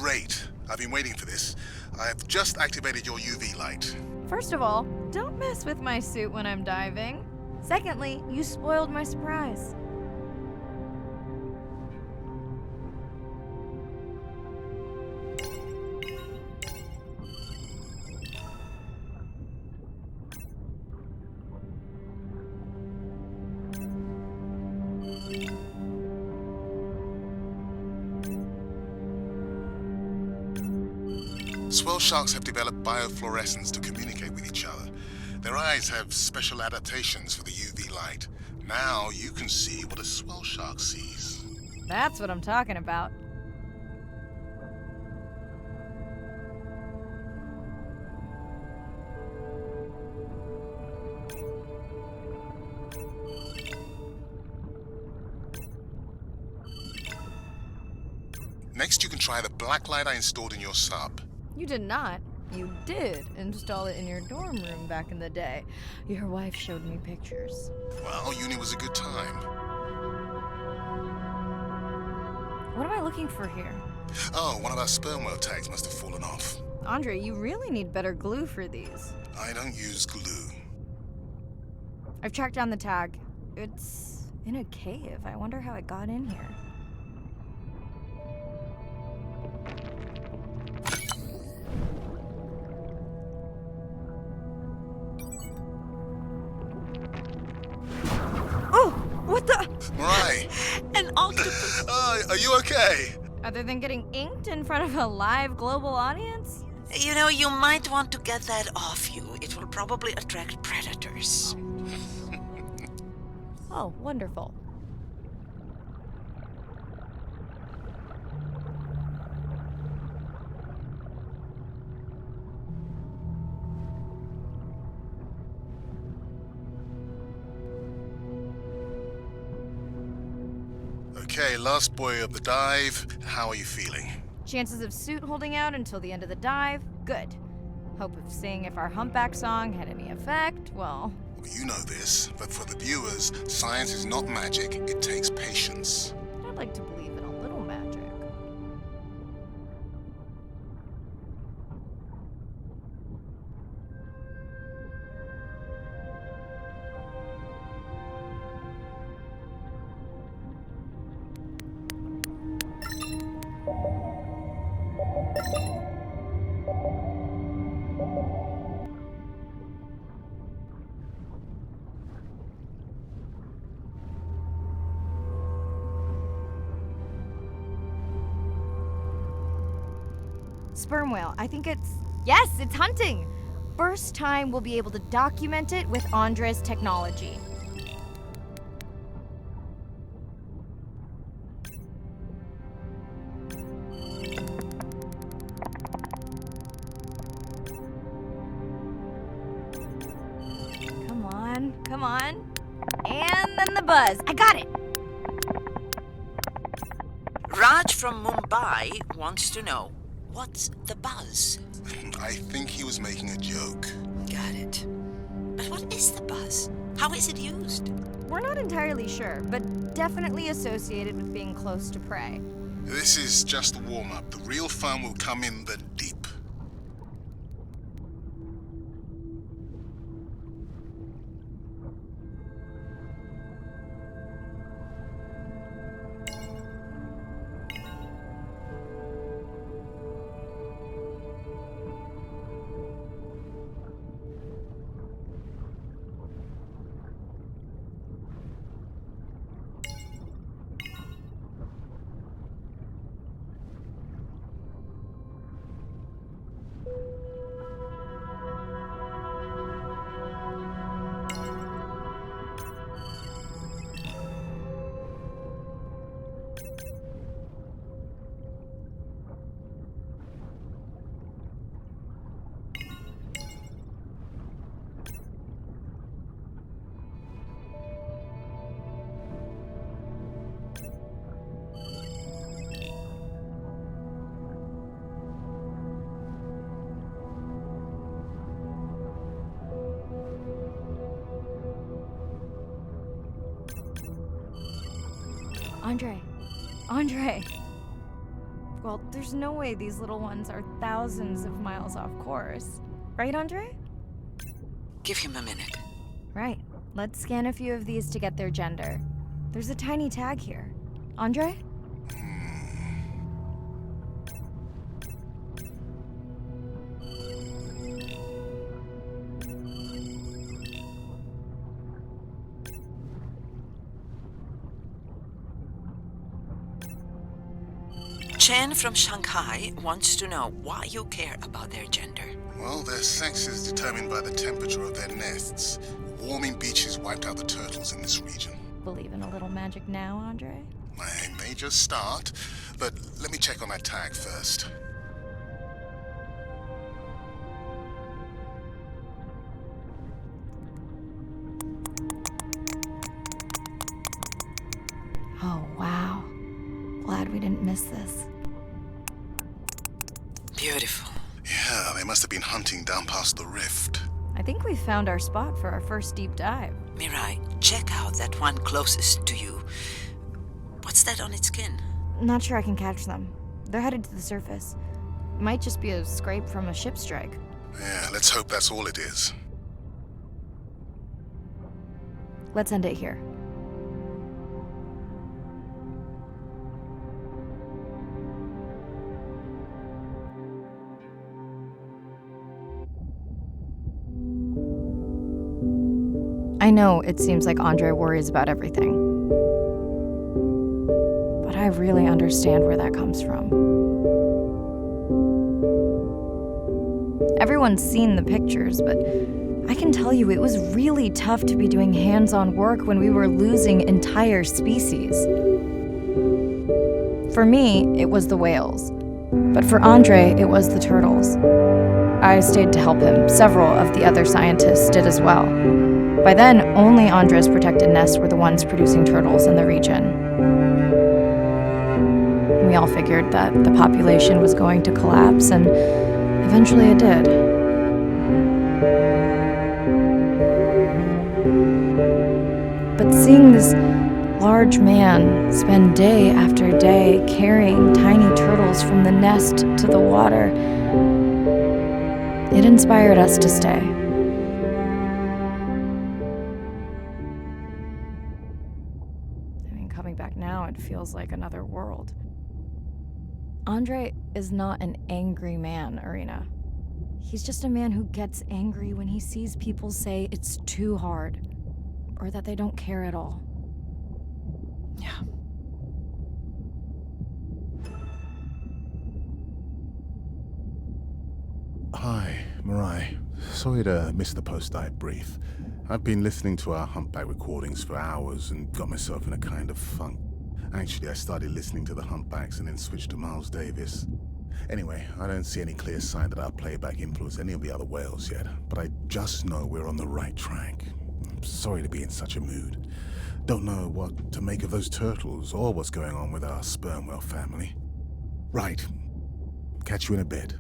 Great. I've been waiting for this. I have just activated your UV light. First of all, don't mess with my suit when I'm diving. Secondly, you spoiled my surprise. Swell sharks have developed biofluorescence to communicate with each other. Their eyes have special adaptations for the UV light. Now you can see what a swell shark sees. That's what I'm talking about. Next, you can try the black light I installed in your sub. You did not. You did install it in your dorm room back in the day. Your wife showed me pictures. Well, uni was a good time. What am I looking for here? Oh, one of our sperm whale tags must have fallen off. Andre, you really need better glue for these. I don't use glue. I've tracked down the tag. It's in a cave. I wonder how it got in here. What the? Mirai! An octopus! Are you okay? Other than getting inked in front of a live global audience? You know, you might want to get that off you. It will probably attract predators. Oh, wonderful. Okay, last boy of the dive. How are you feeling? Chances of suit holding out until the end of the dive? Good. Hope of seeing if our humpback song had any effect, well... You know this, but for the viewers, science is not magic, it takes patience. I'd like to believe in a little magic. Sperm whale, I think it's... Yes, it's hunting! First time we'll be able to document it with Andre's technology. Come on. And then the buzz. I got it! Raj from Mumbai wants to know, what's the buzz? I think he was making a joke. Got it. But what is the buzz? How is it used? We're not entirely sure, but definitely associated with being close to prey. This is just a warm-up. The real fun will come in the deep. Andre. Well, there's no way these little ones are thousands of miles off course. Right, Andre? Give him a minute. Right. Let's scan a few of these to get their gender. There's a tiny tag here. Andre? Chen from Shanghai wants to know why you care about their gender. Well, their sex is determined by the temperature of their nests. Warming beaches wiped out the turtles in this region. Believe in a little magic now, Andre? I may just start, but let me check on that tag first. Oh, wow. Glad we didn't miss this. Beautiful. Yeah, they must have been hunting down past the rift. I think we found our spot for our first deep dive. Mirai, check out that one closest to you. What's that on its skin? Not sure I can catch them. They're headed to the surface. Might just be a scrape from a ship strike. Yeah, let's hope that's all it is. Let's end it here. I know it seems like Andre worries about everything, but I really understand where that comes from. Everyone's seen the pictures, but I can tell you it was really tough to be doing hands-on work when we were losing entire species. For me, it was the whales, but for Andre, it was the turtles. I stayed to help him. Several of the other scientists did as well. By then, only Andre's protected nests were the ones producing turtles in the region. we all figured that the population was going to collapse, and eventually it did. But seeing this large man spend day after day carrying tiny turtles from the nest to the water, it inspired us to stay. I mean, coming back now, it feels like another world. Andre is not an angry man, Irina. He's just a man who gets angry when he sees people say it's too hard, or that they don't care at all. Yeah. Hi, Mirai. Sorry to miss the post-dive brief. I've been listening to our humpback recordings for hours and got myself in a kind of funk. Actually, I started listening to the humpbacks and then switched to Miles Davis. Anyway, I don't see any clear sign that our playback influenced any of the other whales yet, but I just know we're on the right track. I'm sorry to be in such a mood. Don't know what to make of those turtles or what's going on with our sperm whale family. Right. Catch you in a bit.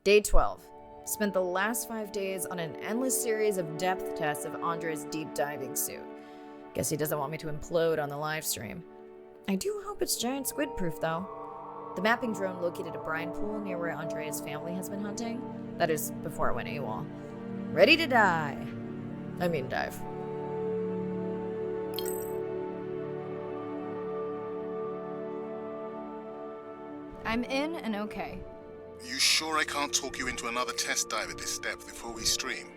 Day 12. Spent the last 5 days on an endless series of depth tests of Andre's deep diving suit. Guess he doesn't want me to implode on the live stream. I do hope it's giant squid proof though. The mapping drone located a brine pool near where Andrea's family has been hunting. That is, before it went AWOL. Ready to dive. I'm in and okay. You sure I can't talk you into another test dive at this depth before we stream?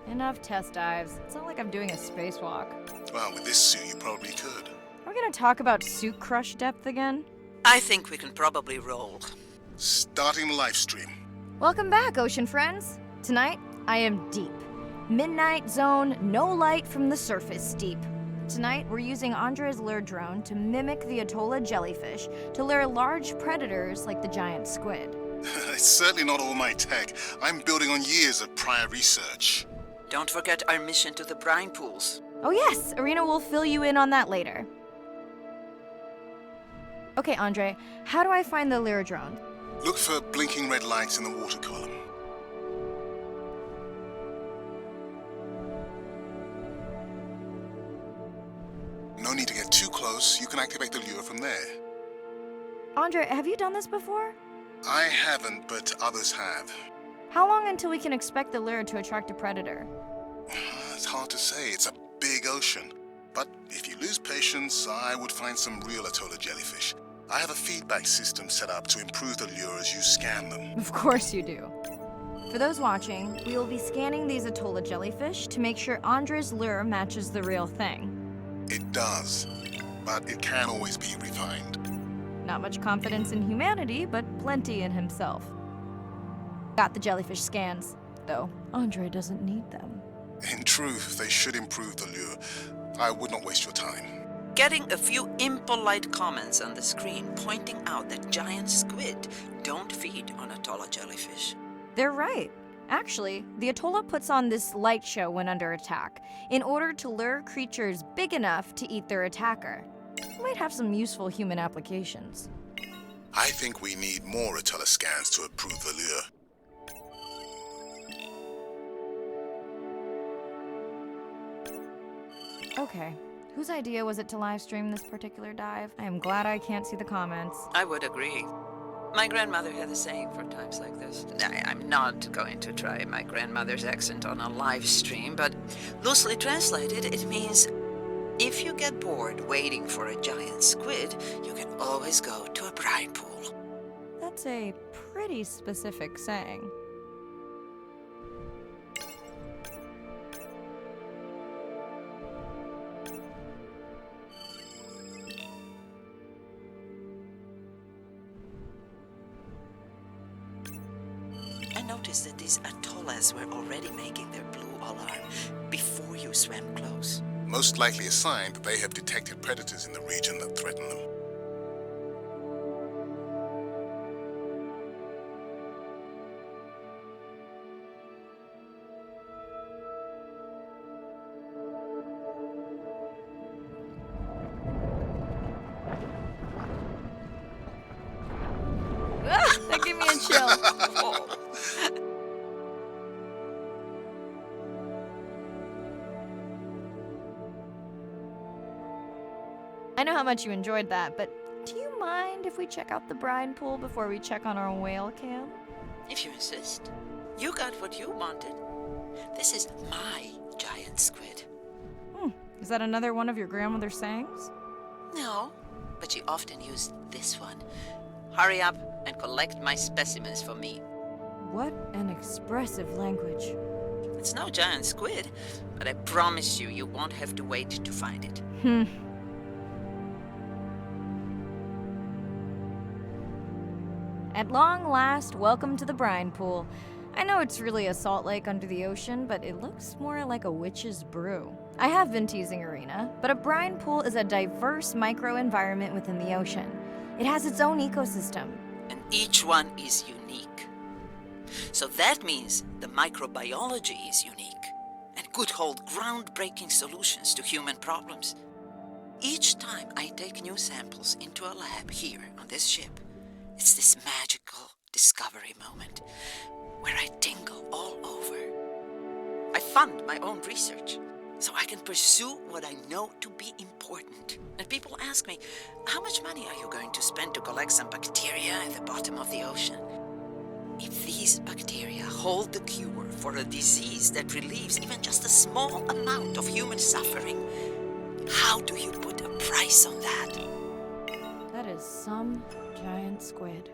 Enough test dives. It's not like I'm doing a spacewalk. Well, with this suit, you probably could. Are we gonna talk about suit crush depth again? I think we can probably roll. Starting the live stream. Welcome back, ocean friends. Tonight, I am deep. Midnight zone, no light from the surface deep. Tonight, we're using Andre's lure drone to mimic the Atolla jellyfish to lure large predators like the giant squid. It's certainly not all my tech. I'm building on years of prior research. Don't forget our mission to the brine pools. Oh yes, Irina will fill you in on that later. Okay, Andre, how do I find the lure drone? Look for blinking red lights in the water column. No need to get too close. You can activate the lure from there. Andre, have you done this before? I haven't, but others have. How long until we can expect the lure to attract a predator? It's hard to say. It's a big ocean. But if you lose patience, I would find some real Atolla jellyfish. I have a feedback system set up to improve the lure as you scan them. Of course you do. For those watching, we will be scanning these Atolla jellyfish to make sure Andre's lure matches the real thing. It does, but it can always be refined. Not much confidence in humanity, but plenty in himself. Got the jellyfish scans, though Andre doesn't need them. In truth, they should improve the lure. I would not waste your time. Getting a few impolite comments on the screen pointing out that giant squid don't feed on Atolla jellyfish. They're right. Actually, the Atolla puts on this light show when under attack, in order to lure creatures big enough to eat their attacker. Might have some useful human applications. I think we need more Atolla scans to approve the lure. Okay, whose idea was it to live stream this particular dive? I am glad I can't see the comments. I would agree. My grandmother had a saying for times like this. I'm not going to try my grandmother's accent on a live stream, but loosely translated, it means if you get bored waiting for a giant squid, you can always go to a brine pool. That's a pretty specific saying. I noticed that these atollas were already making their blue alarm before you swam close. Most likely a sign that they have detected predators in the region that threaten them. That gave me a chill. I know how much you enjoyed that, but do you mind if we check out the brine pool before we check on our whale cam? If you insist. You got what you wanted. This is my giant squid. Is that another one of your grandmother's sayings? No, but she often used this one. Hurry up and collect my specimens for me. What an expressive language. It's no giant squid, but I promise you, you won't have to wait to find it. At long last, welcome to the brine pool. I know it's really a salt lake under the ocean, but it looks more like a witch's brew. I have been teasing Arena, but a brine pool is a diverse microenvironment within the ocean. It has its own ecosystem. And each one is unique. So that means the microbiology is unique and could hold groundbreaking solutions to human problems. Each time I take new samples into a lab here on this ship, it's this magical discovery moment where I tingle all over. I fund my own research so I can pursue what I know to be important. And people ask me, how much money are you going to spend to collect some bacteria at the bottom of the ocean? If these bacteria hold the cure for a disease that relieves even just a small amount of human suffering, how do you put a price on that? That is some giant squid.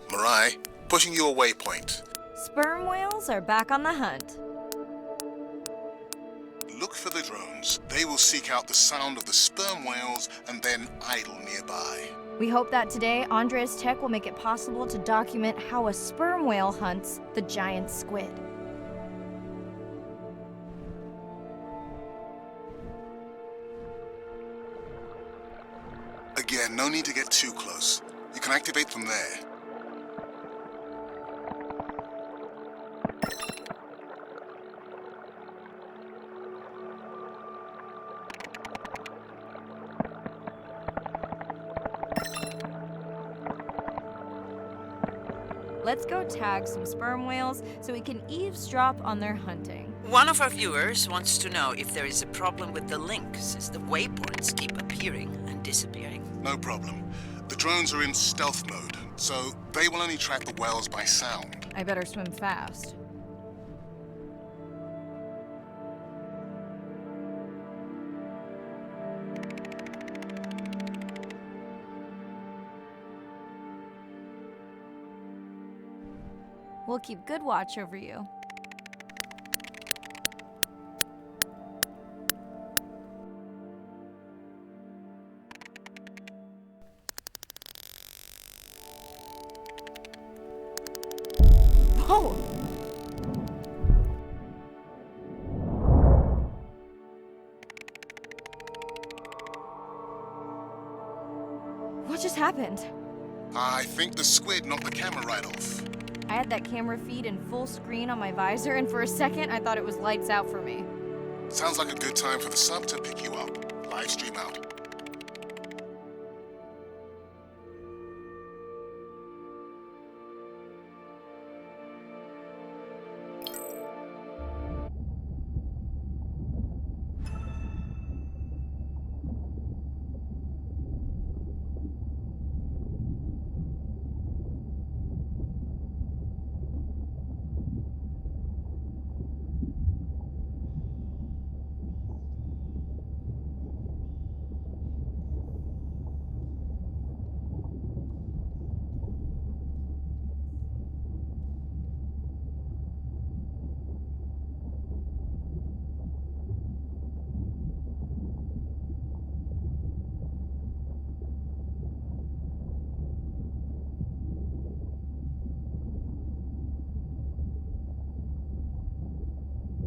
Mirai, pushing you a waypoint. Sperm whales are back on the hunt. Look for the drones. They will seek out the sound of the sperm whales and then idle nearby. We hope that today, Andrea's tech will make it possible to document how a sperm whale hunts the giant squid. Again, no need to get too close. You can activate from there. Let's go tag some sperm whales so we can eavesdrop on their hunting. One of our viewers wants to know if there is a problem with the link, since the waypoints keep appearing and disappearing. No problem. The drones are in stealth mode, so they will only track the whales by sound. I better swim fast. We'll keep good watch over you. Whoa! What just just happened? I think the squid knocked the camera right off. I had that camera feed in full screen on my visor, and for a second I thought it was lights out for me. Sounds like a good time for the sub to pick you up. Live stream out.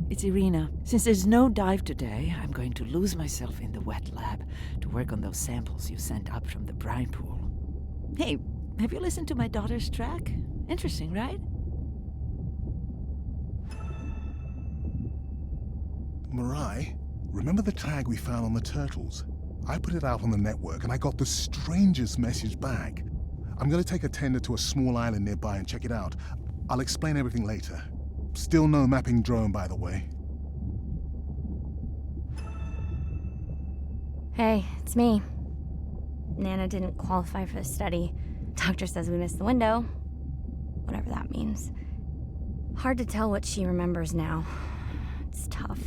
It's Irina. Since there's no dive today, I'm going to lose myself in the wet lab to work on those samples you sent up from the brine pool. Hey, have you listened to my daughter's track? Interesting, right? Mirai, remember the tag we found on the turtles? I put it out on the network and I got the strangest message back. I'm gonna take a tender to a small island nearby and check it out. I'll explain everything later. Still no mapping drone, by the way. Hey, it's me. Nana didn't qualify for the study. Doctor says we missed the window. Whatever that means. Hard to tell what she remembers now. It's tough.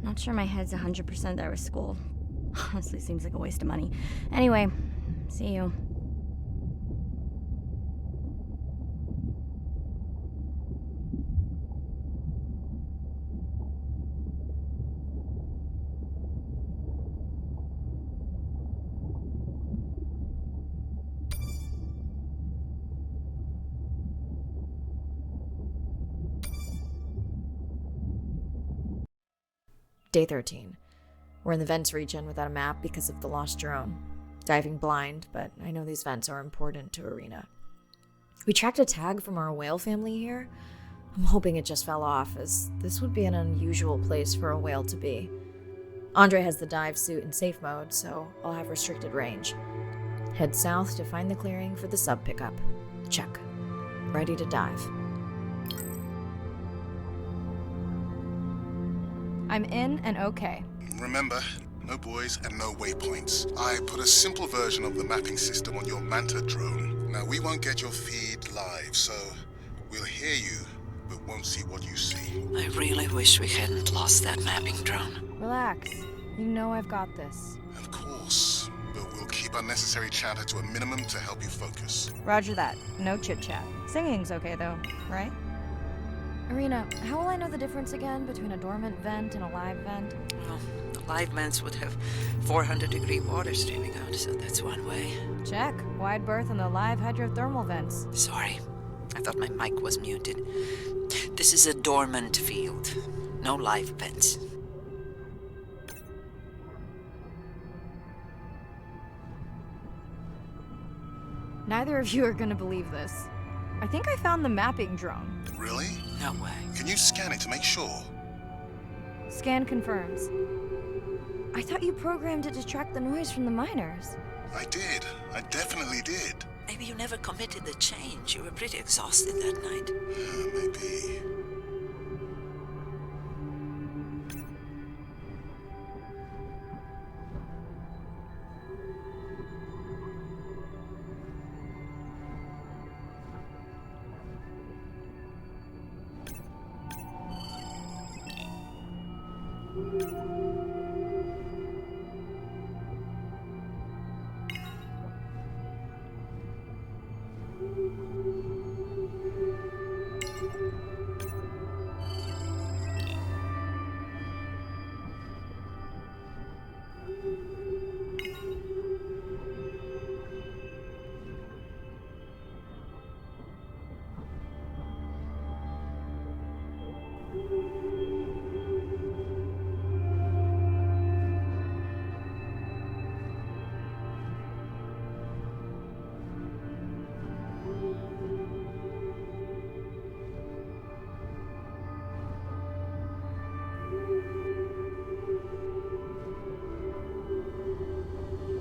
Not sure my head's 100% there with school. Honestly, seems like a waste of money. Anyway, see you. Day 13. We're in the vents region without a map because of the lost drone. Diving blind, but I know these vents are important to Irina. We tracked a tag from our whale family here. I'm hoping it just fell off, as this would be an unusual place for a whale to be. Andre has the dive suit in safe mode, so I'll have restricted range. Head south to find the clearing for the sub pickup. Check. Ready to dive. I'm in and okay. Remember, no buoys and no waypoints. I put a simple version of the mapping system on your Manta drone. Now, we won't get your feed live, so we'll hear you, but won't see what you see. I really wish we hadn't lost that mapping drone. Relax. You know I've got this. Of course, but we'll keep unnecessary chatter to a minimum to help you focus. Roger that. No chit-chat. Singing's okay though, right? Irina, how will I know the difference again between a dormant vent and a live vent? Well, the live vents would have 400-degree water streaming out, so that's one way. Check. Wide berth in the live hydrothermal vents. Sorry, I thought my mic was muted. This is a dormant field. No live vents. Neither of you are gonna believe this. I think I found the mapping drone. Really? No way. Can you scan it to make sure? Scan confirms. I thought you programmed it to track the noise from the miners. I did. I definitely did. Maybe you never committed the change. You were pretty exhausted that night. Maybe.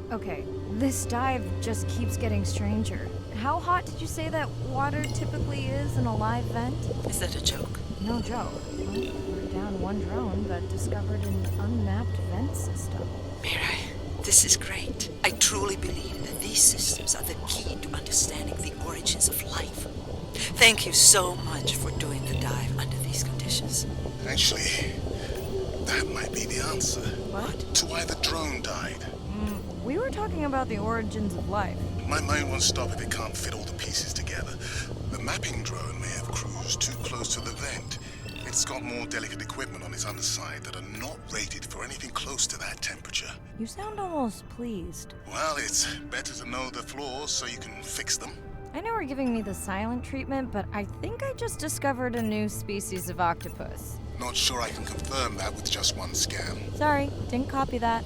Okay, this dive just keeps getting stranger. How hot did you say that water typically is in a live vent? Is that a joke? No joke. Well, we're down one drone, but discovered an unmapped vent system. Mirai, this is great. I truly believe that these systems are the key to understanding the origins of life. Thank you so much for doing the dive under these conditions. Actually, that might be the answer. What? To why the drone died. We were talking about the origins of life. My mind won't stop if it can't fit all the pieces together. The mapping drone may have cruised too close to the vent. It's got more delicate equipment on its underside that are not rated for anything close to that temperature. You sound almost pleased. Well, it's better to know the flaws so you can fix them. I know we're giving me the silent treatment, but I think I just discovered a new species of octopus. Not sure I can confirm that with just one scan. Sorry, didn't copy that.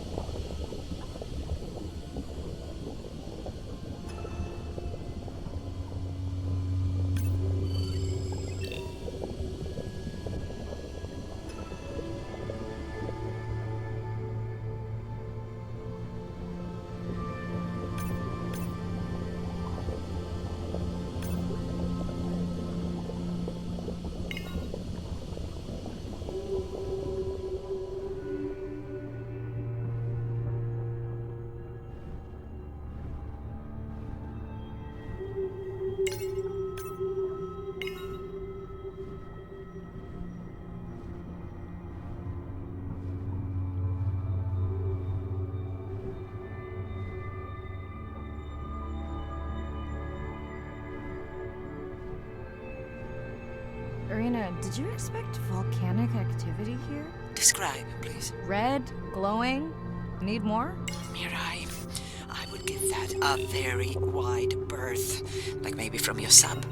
Irina, did you expect volcanic activity here? Describe, please. Red, glowing. Need more? Mirai, I would give that a very wide berth. Like maybe from your sub.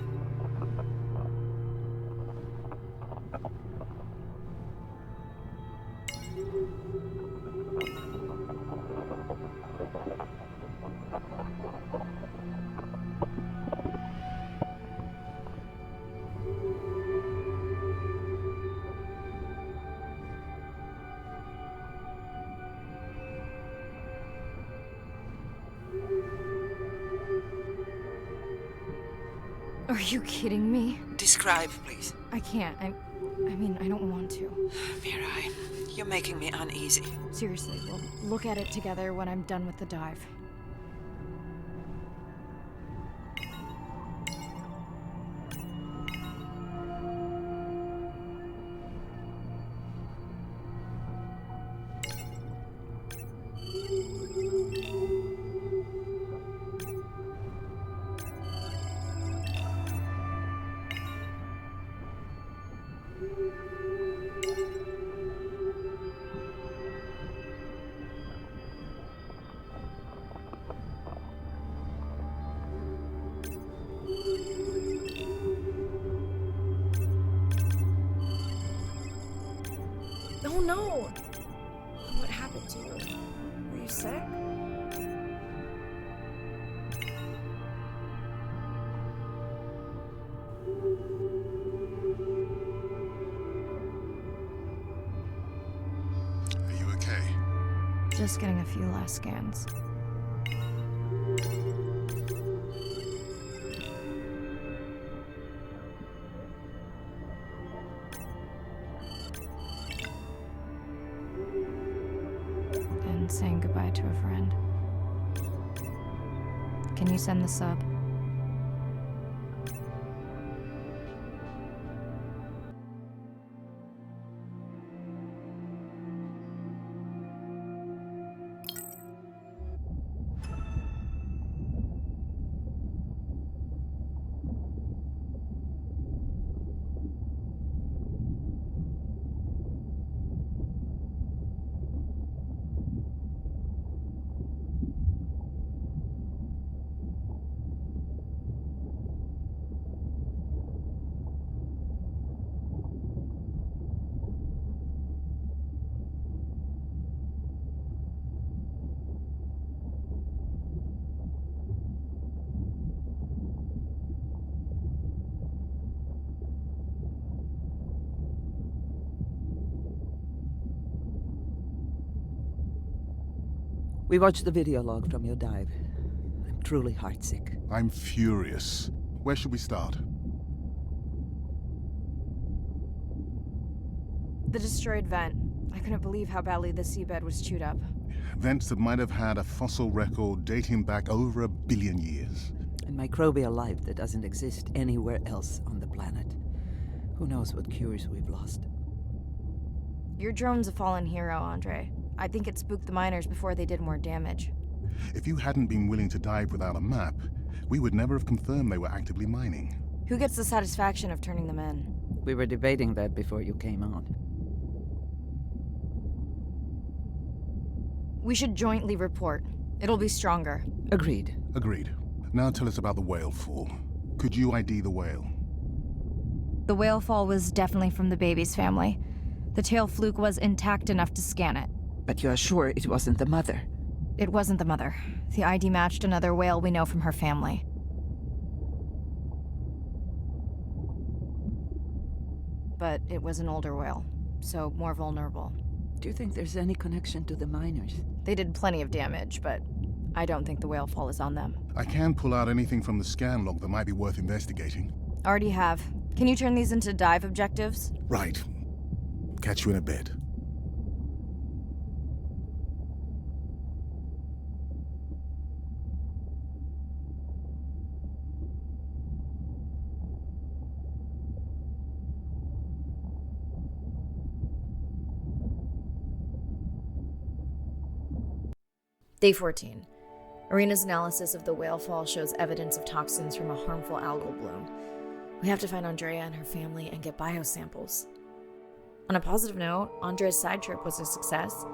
Are you kidding me? Describe, please. I can't. I mean, I don't want to. Mirai, you're making me uneasy. Seriously, we'll look at it together when I'm done with the dive. Oh no! What happened to you? Were you sick? Are you okay? Just getting a few last scans. And saying goodbye to a friend. Can you send the sub? We watched the video log from your dive. I'm truly heartsick. I'm furious. Where should we start? The destroyed vent. I couldn't believe how badly the seabed was chewed up. Vents that might have had a fossil record dating back over 1 billion years. And microbial life that doesn't exist anywhere else on the planet. Who knows what cures we've lost. Your drone's a fallen hero, Andre. I think it spooked the miners before they did more damage. If you hadn't been willing to dive without a map, we would never have confirmed they were actively mining. Who gets the satisfaction of turning them in? We were debating that before you came on. We should jointly report. It'll be stronger. Agreed. Agreed. Now tell us about the whale fall. Could you ID the whale? The whale fall was definitely from the baby's family. The tail fluke was intact enough to scan it. But you're sure it wasn't the mother? It wasn't the mother. The ID matched another whale we know from her family. But it was an older whale, so more vulnerable. Do you think there's any connection to the miners? They did plenty of damage, but I don't think the whale fall is on them. I can pull out anything from the scan log that might be worth investigating. Already have. Can you turn these into dive objectives? Right. Catch you in a bit. Day 14. Arena's analysis of the whale fall shows evidence of toxins from a harmful algal bloom. We have to find Andrea and her family and get biosamples. On a positive note, Andrea's side trip was a success.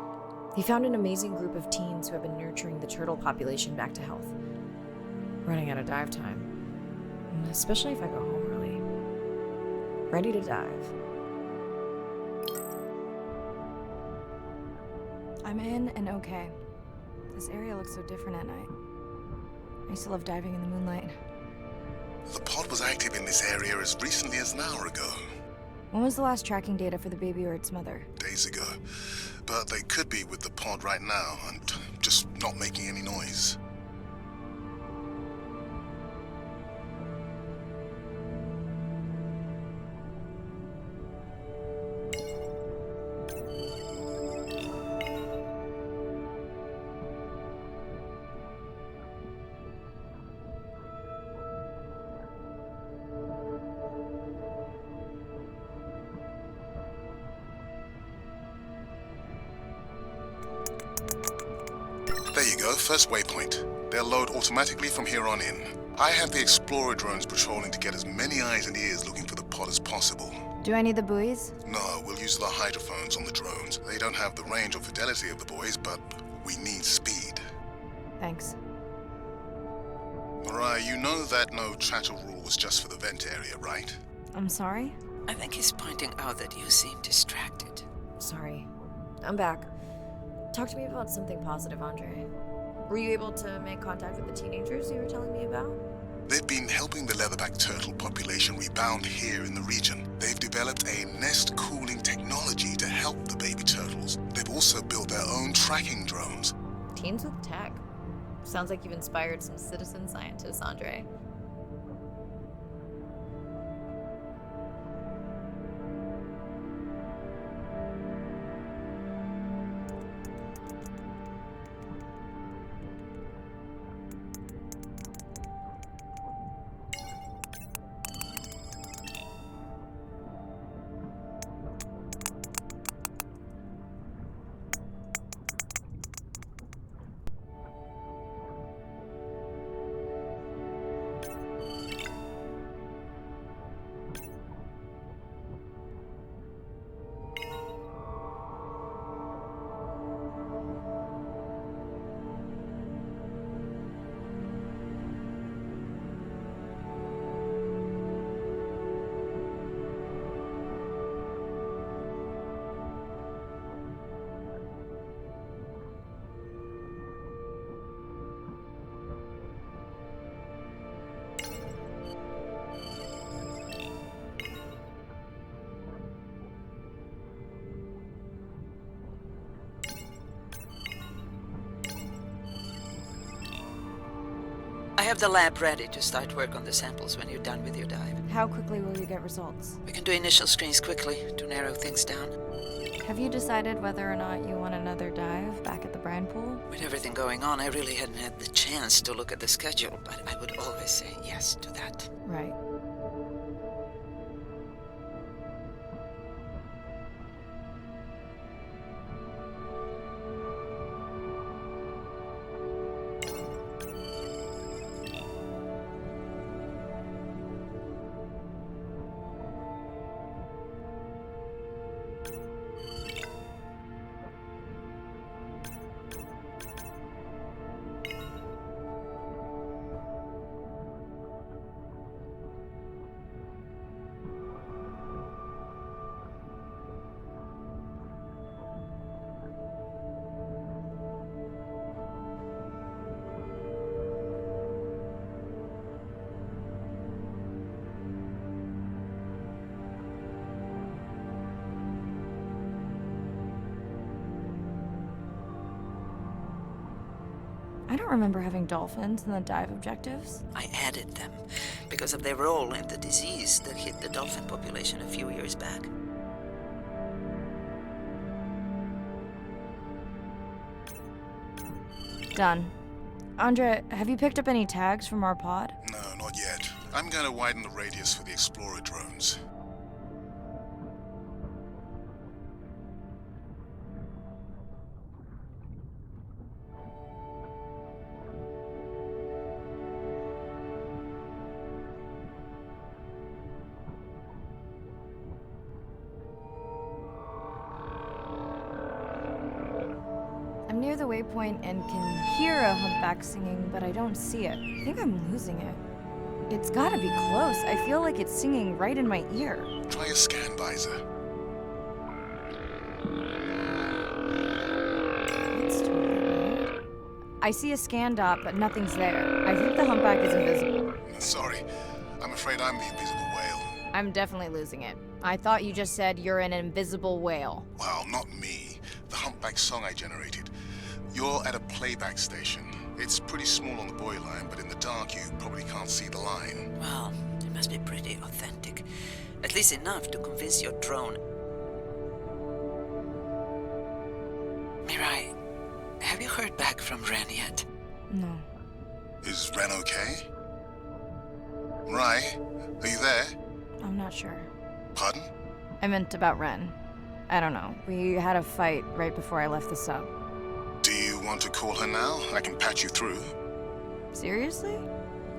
He found an amazing group of teens who have been nurturing the turtle population back to health. Running out of dive time. Especially if I go home early. Ready to dive. I'm in and okay. This area looks so different at night. I used to love diving in the moonlight. The pod was active in this area as recently as an hour ago. When was the last tracking data for the baby or its mother? Days ago. But they could be with the pod right now and just not making any noise. There you go, first waypoint. They'll load automatically from here on in. I have the Explorer drones patrolling to get as many eyes and ears looking for the pod as possible. Do I need the buoys? No, we'll use the hydrophones on the drones. They don't have the range or fidelity of the boys, but we need speed. Thanks. Miriam, you know that no chatter rule was just for the vent area, right? I'm sorry? I think he's pointing out that you seem distracted. Sorry. I'm back. Talk to me about something positive, Andre. Were you able to make contact with the teenagers you were telling me about? They've been helping the leatherback turtle population rebound here in the region. They've developed a nest cooling technology to help the baby turtles. They've also built their own tracking drones. Teens with tech. Sounds like you've inspired some citizen scientists, Andre. have the lab ready to start work on the samples when you're done with your dive. How quickly will you get results? We can do initial screens quickly to narrow things down. Have you decided whether or not you want another dive back at the brine pool? With everything going on, I really hadn't had the chance to look at the schedule, but I would always say yes to that. Right. I don't remember having dolphins in the dive objectives. I added them because of their role in the disease that hit the dolphin population a few years back. Done. Andre, have you picked up any tags from our pod? No, not yet. I'm going to widen the radius for the Explorer drones. I'm near the waypoint and can hear a humpback singing, but I don't see it. I think I'm losing it. It's gotta be close. I feel like it's singing right in my ear. Try a scan visor. It's totally weird. I see a scan dot, but nothing's there. I think the humpback is invisible. Sorry, I'm afraid I'm the invisible whale. I'm definitely losing it. I thought you just said you're an invisible whale. Well, not me. The humpback song I generated. You're at a playback station. It's pretty small on the buoy line, but in the dark you probably can't see the line. Well, it must be pretty authentic. At least enough to convince your drone. Mirai, have you heard back from Ren yet? No. Is Ren okay? Mirai, are you there? I'm not sure. Pardon? I meant about Ren. I don't know. We had a fight right before I left the sub. Do you want to call her now? I can patch you through. Seriously?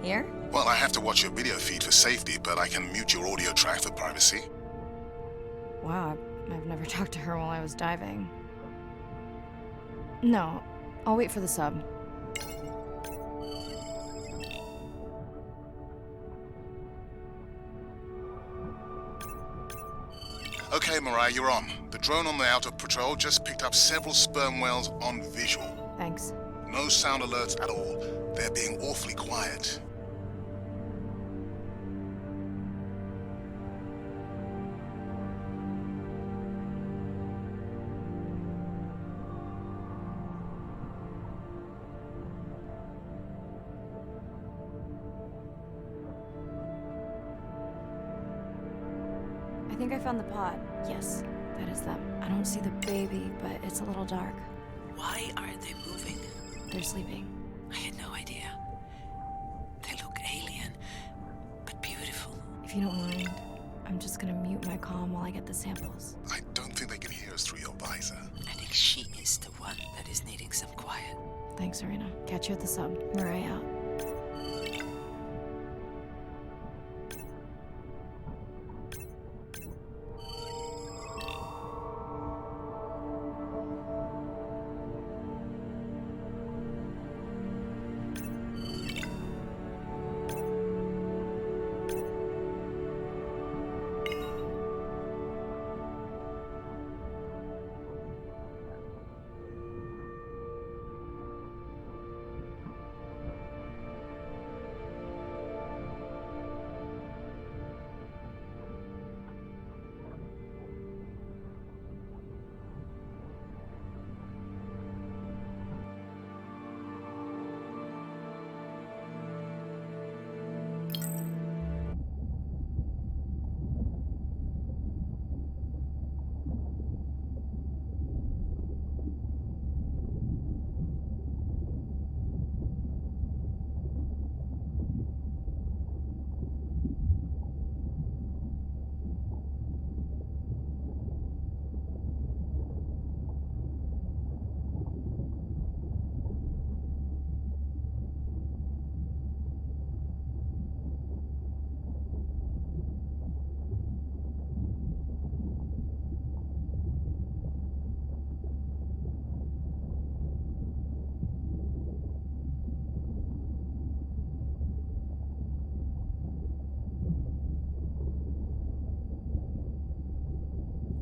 Here? Well, I have to watch your video feed for safety, but I can mute your audio track for privacy. Wow, I've never talked to her while I was diving. No, I'll wait for the sub. Okay, Miriah, you're on. The drone on the outer patrol just picked up several sperm whales on visual. Thanks. No sound alerts at all. They're being awfully quiet. I think I found the pod. Yes, that is them. I don't see the baby, but it's a little dark. Why aren't they moving? They're sleeping. I had no idea. They look alien, but beautiful. If you don't mind, I'm just gonna mute my comm while I get the samples. I don't think they can hear us through your visor. I think she is the one that is needing some quiet. Thanks, Serena. Catch you at the sub. Murray out.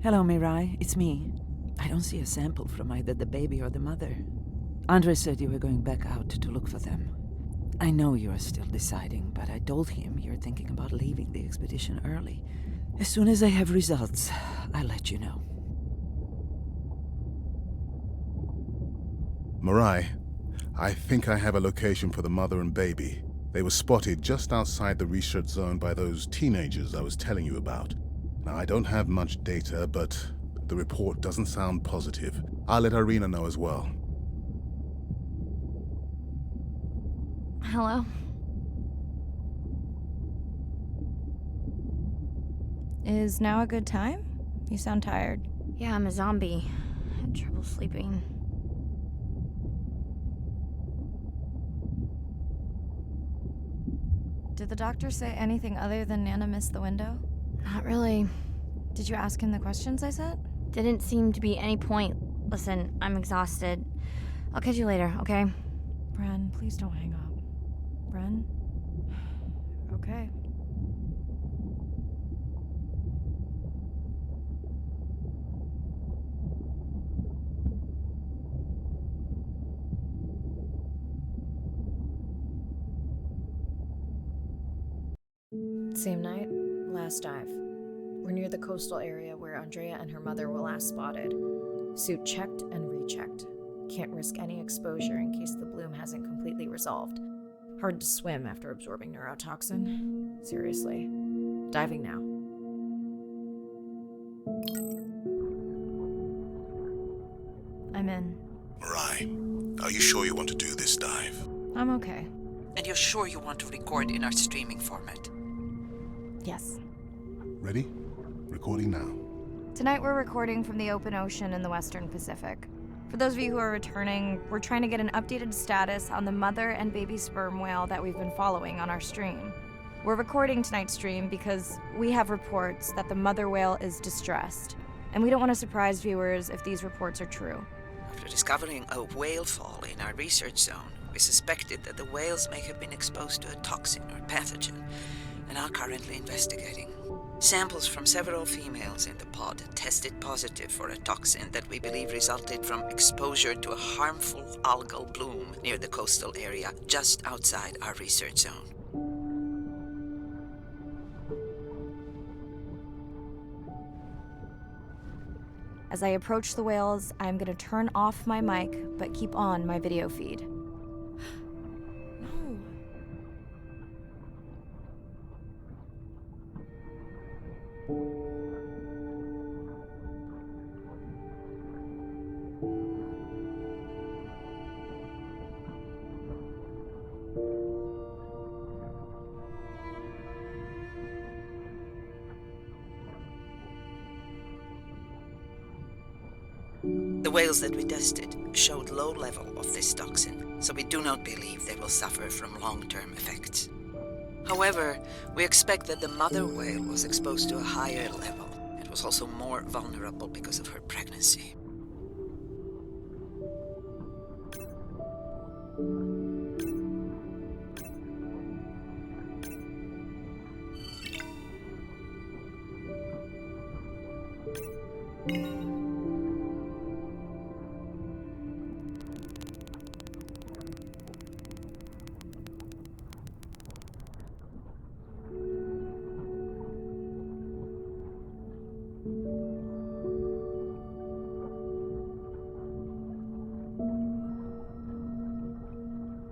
Hello, Mirai. It's me. I don't see a sample from either the baby or the mother. Andre said you were going back out to look for them. I know you are still deciding, but I told him you're thinking about leaving the expedition early. As soon as I have results, I'll let you know. Mirai, I think I have a location for the mother and baby. They were spotted just outside the research zone by those teenagers I was telling you about. Now, I don't have much data, but the report doesn't sound positive. I'll let Irina know as well. Hello? Is now a good time? You sound tired. Yeah, I'm a zombie. I had trouble sleeping. Did the doctor say anything other than Nana missed the window? Not really. Did you ask him the questions I sent? Didn't seem to be any point. Listen, I'm exhausted. I'll catch you later, okay? Bren, please don't hang up. Bren? Okay. Same night, last dive. We're near the coastal area where Andrea and her mother were last spotted. Suit checked and rechecked. Can't risk any exposure in case the bloom hasn't completely resolved. Hard to swim after absorbing neurotoxin. Seriously. Diving now. I'm in. Mirai, are you sure you want to do this dive? I'm okay. And you're sure you want to record in our streaming format? Yes. Ready? Recording now. Tonight we're recording from the open ocean in the Western Pacific. For those of you who are returning, we're trying to get an updated status on the mother and baby sperm whale that we've been following on our stream. We're recording tonight's stream because we have reports that the mother whale is distressed, and we don't want to surprise viewers if these reports are true. After discovering a whale fall in our research zone, we suspected that the whales may have been exposed to a toxin or pathogen, and are currently investigating. Samples from several females in the pod tested positive for a toxin that we believe resulted from exposure to a harmful algal bloom near the coastal area just outside our research zone. As I approach the whales, I'm going to turn off my mic, but keep on my video feed. No. The whales that we tested showed low level of this toxin, so we do not believe they will suffer from long-term effects. However, we expect that the mother whale was exposed to a higher level and was also more vulnerable because of her pregnancy.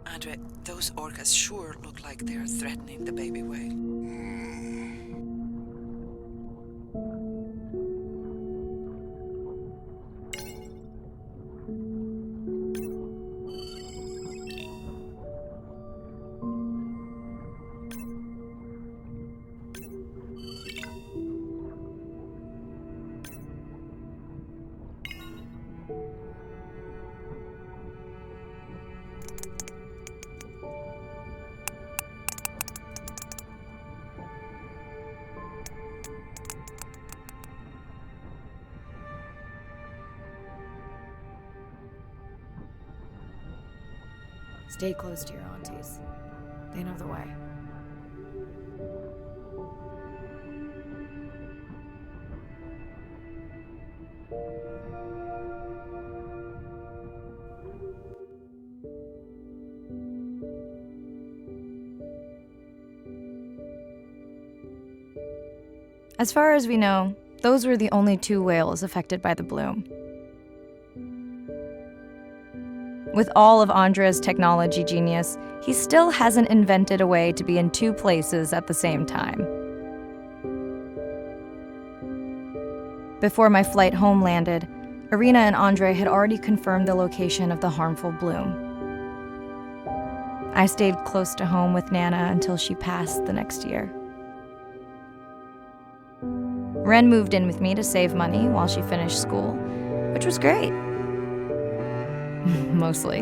Andre, those orcas sure look like they are threatening the baby whale. Stay close to your aunties. They know the way. As far as we know, those were the only 2 whales affected by the bloom. With all of Andrea's technology genius, he still hasn't invented a way to be in 2 places at the same time. Before my flight home landed, Irina and Andre had already confirmed the location of the harmful bloom. I stayed close to home with Nana until she passed the next year. Ren moved in with me to save money while she finished school, which was great. Mostly.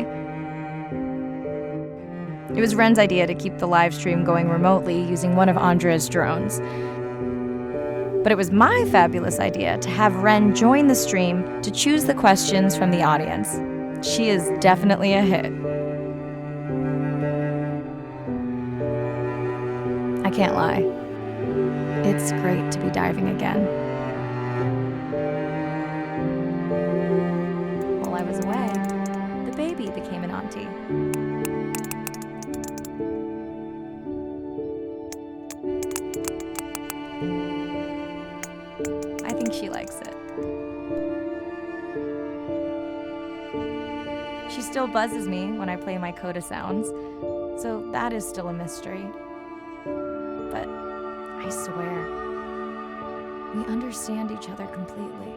It was Ren's idea to keep the live stream going remotely using one of Andrea's drones. But it was my fabulous idea to have Ren join the stream to choose the questions from the audience. She is definitely a hit. I can't lie. It's great to be diving again. While I was away, the baby became an auntie. I think she likes it. She still buzzes me when I play my coda sounds, so that is still a mystery. But I swear, we understand each other completely.